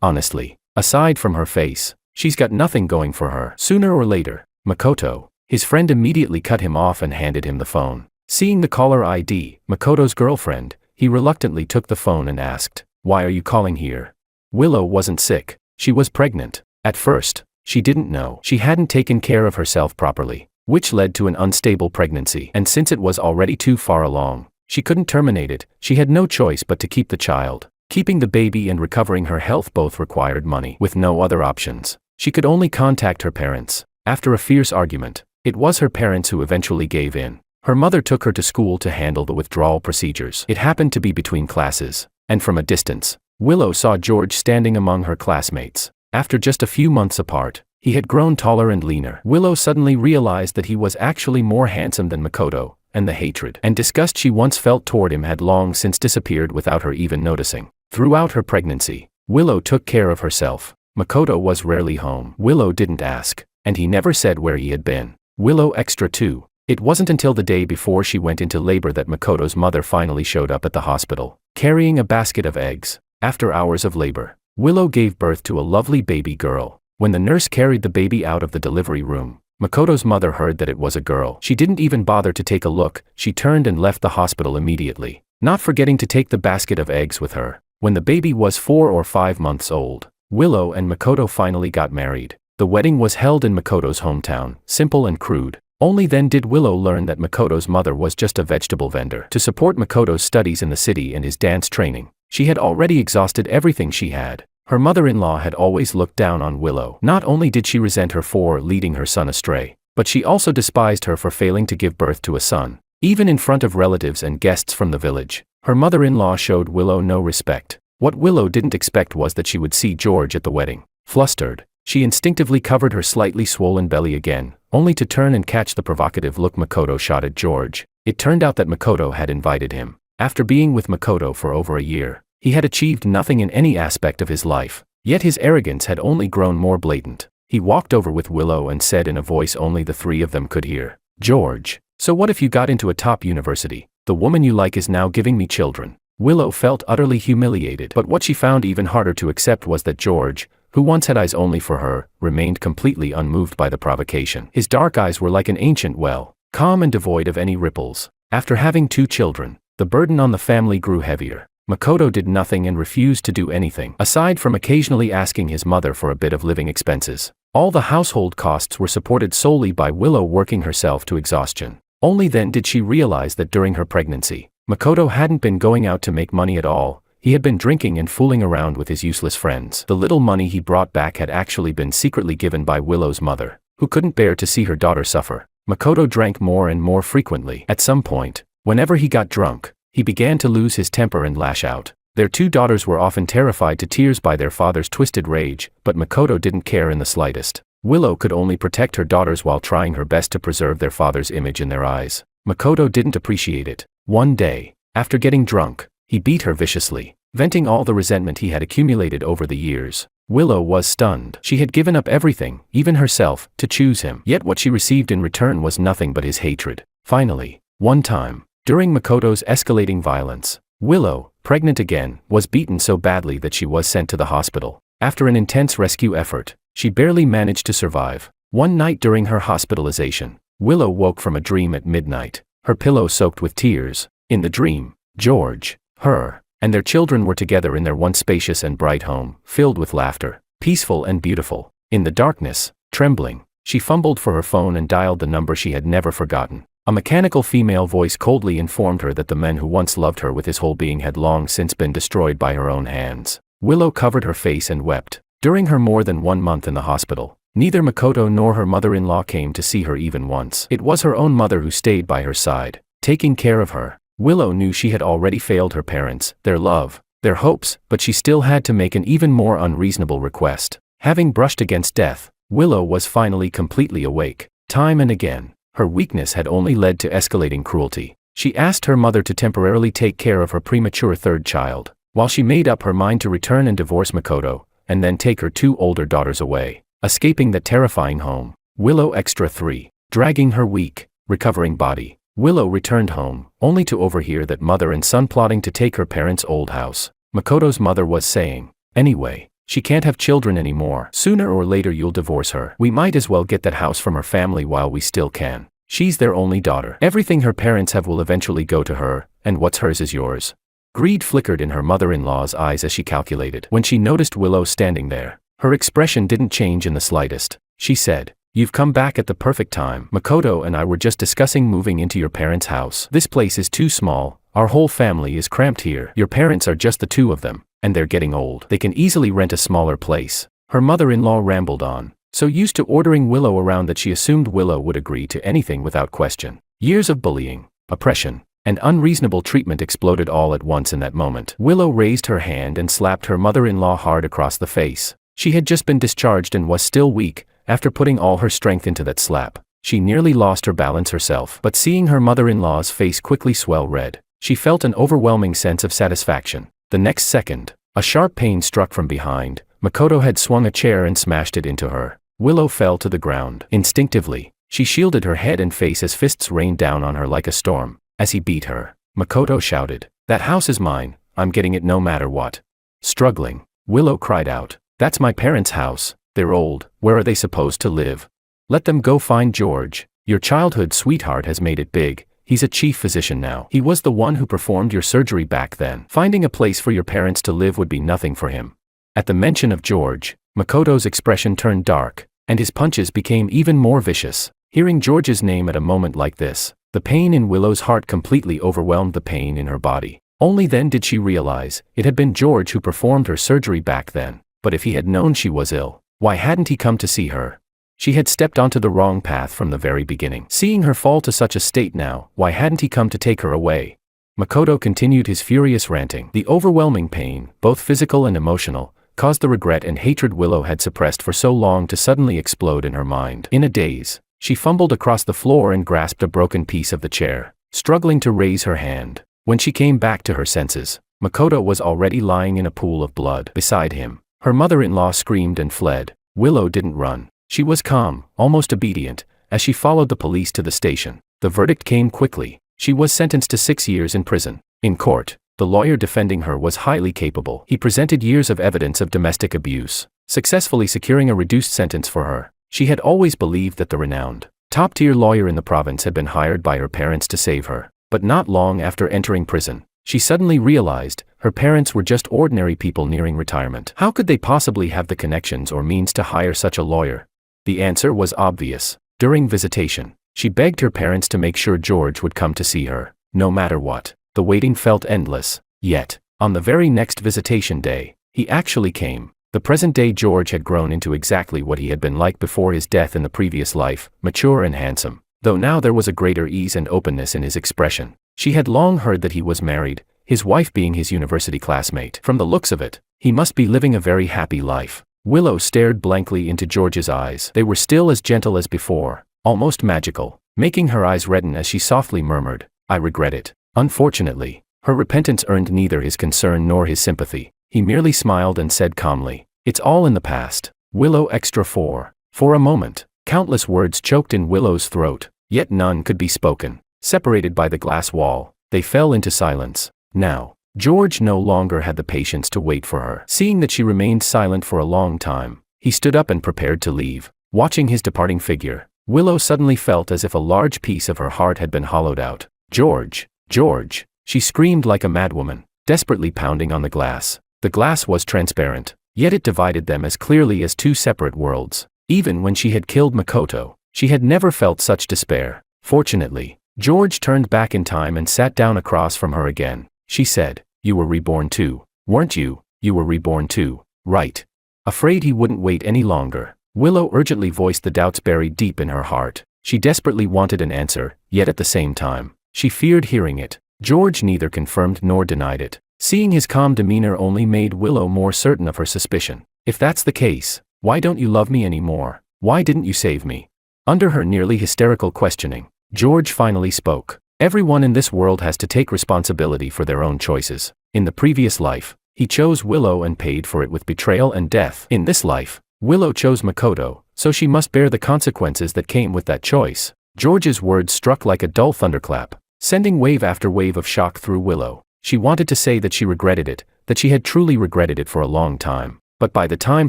Honestly, aside from her face, she's got nothing going for her." Sooner or later, Makoto, his friend, immediately cut him off and handed him the phone. Seeing the caller ID, Makoto's girlfriend, he reluctantly took the phone and asked, "Why are you calling here?" Willow wasn't sick, she was pregnant. At first, she didn't know. She hadn't taken care of herself properly, which led to an unstable pregnancy. And since it was already too far along, she couldn't terminate it. She had no choice but to keep the child. Keeping the baby and recovering her health both required money. With no other options, she could only contact her parents. After a fierce argument, it was her parents who eventually gave in. Her mother took her to school to handle the withdrawal procedures. It happened to be between classes, and from a distance, Willow saw George standing among her classmates. After just a few months apart, he had grown taller and leaner. Willow suddenly realized that he was actually more handsome than Makoto, and the hatred and disgust she once felt toward him had long since disappeared without her even noticing. Throughout her pregnancy, Willow took care of herself. Makoto was rarely home. Willow didn't ask, and he never said where he had been. Willow extra 2. It wasn't until the day before she went into labor that Makoto's mother finally showed up at the hospital, carrying a basket of eggs. After hours of labor, Willow gave birth to a lovely baby girl. When the nurse carried the baby out of the delivery room, Makoto's mother heard that it was a girl. She didn't even bother to take a look. She turned and left the hospital immediately, not forgetting to take the basket of eggs with her. When the baby was 4 or 5 months old, Willow and Makoto finally got married. The wedding was held in Makoto's hometown, simple and crude. Only then did Willow learn that Makoto's mother was just a vegetable vendor. To support Makoto's studies in the city and his dance training, she had already exhausted everything she had. Her mother-in-law had always looked down on Willow. Not only did she resent her for leading her son astray, but she also despised her for failing to give birth to a son. Even in front of relatives and guests from the village, her mother-in-law showed Willow no respect. What Willow didn't expect was that she would see George at the wedding. Flustered, she instinctively covered her slightly swollen belly again, only to turn and catch the provocative look Makoto shot at George. It turned out that Makoto had invited him. After being with Makoto for over a year, he had achieved nothing in any aspect of his life, yet his arrogance had only grown more blatant. He walked over with Willow and said in a voice only the three of them could hear, "George, so what if you got into a top university? The woman you like is now giving me children." Willow felt utterly humiliated, but what she found even harder to accept was that George, who once had eyes only for her, remained completely unmoved by the provocation. His dark eyes were like an ancient well, calm and devoid of any ripples. After having 2 children, the burden on the family grew heavier. Makoto did nothing and refused to do anything, aside from occasionally asking his mother for a bit of living expenses. All the household costs were supported solely by Willow working herself to exhaustion. Only then did she realize that during her pregnancy, Makoto hadn't been going out to make money at all. He had been drinking and fooling around with his useless friends. The little money he brought back had actually been secretly given by Willow's mother, who couldn't bear to see her daughter suffer. Makoto drank more and more frequently. At some point, whenever he got drunk, he began to lose his temper and lash out. Their 2 daughters were often terrified to tears by their father's twisted rage, but Makoto didn't care in the slightest. Willow could only protect her daughters while trying her best to preserve their father's image in their eyes. Makoto didn't appreciate it. One day, after getting drunk, he beat her viciously, venting all the resentment he had accumulated over the years. Willow was stunned. She had given up everything, even herself, to choose him. Yet what she received in return was nothing but his hatred. Finally, one time, during Makoto's escalating violence, Willow, pregnant again, was beaten so badly that she was sent to the hospital. After an intense rescue effort, she barely managed to survive. One night during her hospitalization, Willow woke from a dream at midnight, her pillow soaked with tears. In the dream, George, her, and their children were together in their once spacious and bright home, filled with laughter, peaceful and beautiful. In the darkness, trembling, she fumbled for her phone and dialed the number she had never forgotten. A mechanical female voice coldly informed her that the man who once loved her with his whole being had long since been destroyed by her own hands. Willow covered her face and wept. During her more than 1 month in the hospital, neither Makoto nor her mother-in-law came to see her even once. It was her own mother who stayed by her side, taking care of her. Willow knew she had already failed her parents, their love, their hopes, but she still had to make an even more unreasonable request. Having brushed against death, Willow was finally completely awake. Time and again, her weakness had only led to escalating cruelty. She asked her mother to temporarily take care of her premature 3rd child, while she made up her mind to return and divorce Makoto, and then take her 2 older daughters away. Escaping that terrifying home, Willow Extra 3, dragging her weak, recovering body, Willow returned home, only to overhear that mother and son plotting to take her parents' old house. Makoto's mother was saying, "Anyway, she can't have children anymore. Sooner or later you'll divorce her. We might as well get that house from her family while we still can. She's their only daughter. Everything her parents have will eventually go to her, and what's hers is yours." Greed flickered in her mother-in-law's eyes as she calculated. When she noticed Willow standing there, her expression didn't change in the slightest. She said, "You've come back at the perfect time. Makoto and I were just discussing moving into your parents' house. This place is too small. Our whole family is cramped here. Your parents are just the 2 of them, and they're getting old. They can easily rent a smaller place." Her mother-in-law rambled on, so used to ordering Willow around that she assumed Willow would agree to anything without question. Years of bullying, oppression, and unreasonable treatment exploded all at once in that moment. Willow raised her hand and slapped her mother-in-law hard across the face. She had just been discharged and was still weak. After putting all her strength into that slap, she nearly lost her balance herself. But seeing her mother-in-law's face quickly swell red, she felt an overwhelming sense of satisfaction. The next second, a sharp pain struck from behind. Makoto had swung a chair and smashed it into her. Willow fell to the ground. Instinctively, she shielded her head and face as fists rained down on her like a storm. As he beat her, Makoto shouted, "That house is mine. I'm getting it no matter what." Struggling, Willow cried out, "That's my parents' house. They're old. Where are they supposed to live? Let them go find George. Your childhood sweetheart has made it big. He's a chief physician now. He was the one who performed your surgery back then. Finding a place for your parents to live would be nothing for him." At the mention of George, Makoto's expression turned dark, and his punches became even more vicious. Hearing George's name at a moment like this, the pain in Willow's heart completely overwhelmed the pain in her body. Only then did she realize it had been George who performed her surgery back then. But if he had known she was ill, why hadn't he come to see her? She had stepped onto the wrong path from the very beginning. Seeing her fall to such a state now, why hadn't he come to take her away? Makoto continued his furious ranting. The overwhelming pain, both physical and emotional, caused the regret and hatred Willow had suppressed for so long to suddenly explode in her mind. In a daze, she fumbled across the floor and grasped a broken piece of the chair, struggling to raise her hand. When she came back to her senses, Makoto was already lying in a pool of blood beside him. Her mother-in-law screamed and fled. Willow didn't run. She was calm, almost obedient, as she followed the police to the station. The verdict came quickly. She was sentenced to 6 years in prison. In court, the lawyer defending her was highly capable. He presented years of evidence of domestic abuse, successfully securing a reduced sentence for her. She had always believed that the renowned, top-tier lawyer in the province had been hired by her parents to save her. But not long after entering prison, she suddenly realized her parents were just ordinary people nearing retirement. How could they possibly have the connections or means to hire such a lawyer? The answer was obvious. During visitation, she begged her parents to make sure George would come to see her, no matter what. The waiting felt endless. Yet, on the very next visitation day, he actually came. The present-day George had grown into exactly what he had been like before his death in the previous life, mature and handsome, though now there was a greater ease and openness in his expression. She had long heard that he was married, his wife being his university classmate. From the looks of it, he must be living a very happy life. Willow stared blankly into George's eyes. They were still as gentle as before, almost magical, making her eyes redden as she softly murmured, "I regret it." Unfortunately, her repentance earned neither his concern nor his sympathy. He merely smiled and said calmly, "It's all in the past." Willow Extra 4. For a moment, countless words choked in Willow's throat, yet none could be spoken. Separated by the glass wall, they fell into silence. Now, George no longer had the patience to wait for her. Seeing that she remained silent for a long time, he stood up and prepared to leave. Watching his departing figure, Willow suddenly felt as if a large piece of her heart had been hollowed out. "George! George!" She screamed like a madwoman, desperately pounding on the glass. The glass was transparent, yet it divided them as clearly as two separate worlds. Even when she had killed Makoto, she had never felt such despair. Fortunately, George turned back in time and sat down across from her again. She said, "You were reborn too, weren't you? You were reborn too, right?" Afraid he wouldn't wait any longer, Willow urgently voiced the doubts buried deep in her heart. She desperately wanted an answer, yet at the same time, she feared hearing it. George neither confirmed nor denied it. Seeing his calm demeanor only made Willow more certain of her suspicion. "If that's the case, why don't you love me anymore? Why didn't you save me?" Under her nearly hysterical questioning, George finally spoke. "Everyone in this world has to take responsibility for their own choices. In the previous life, he chose Willow and paid for it with betrayal and death. In this life, Willow chose Makoto, so she must bear the consequences that came with that choice." George's words struck like a dull thunderclap, sending wave after wave of shock through Willow. She wanted to say that she regretted it, that she had truly regretted it for a long time, but by the time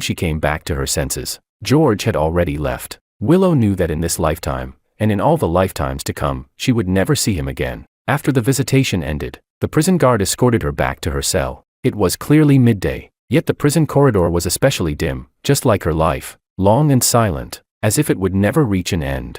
she came back to her senses, George had already left. Willow knew that in this lifetime, and in all the lifetimes to come, she would never see him again. After the visitation ended, the prison guard escorted her back to her cell. It was clearly midday, yet the prison corridor was especially dim, just like her life, long and silent, as if it would never reach an end.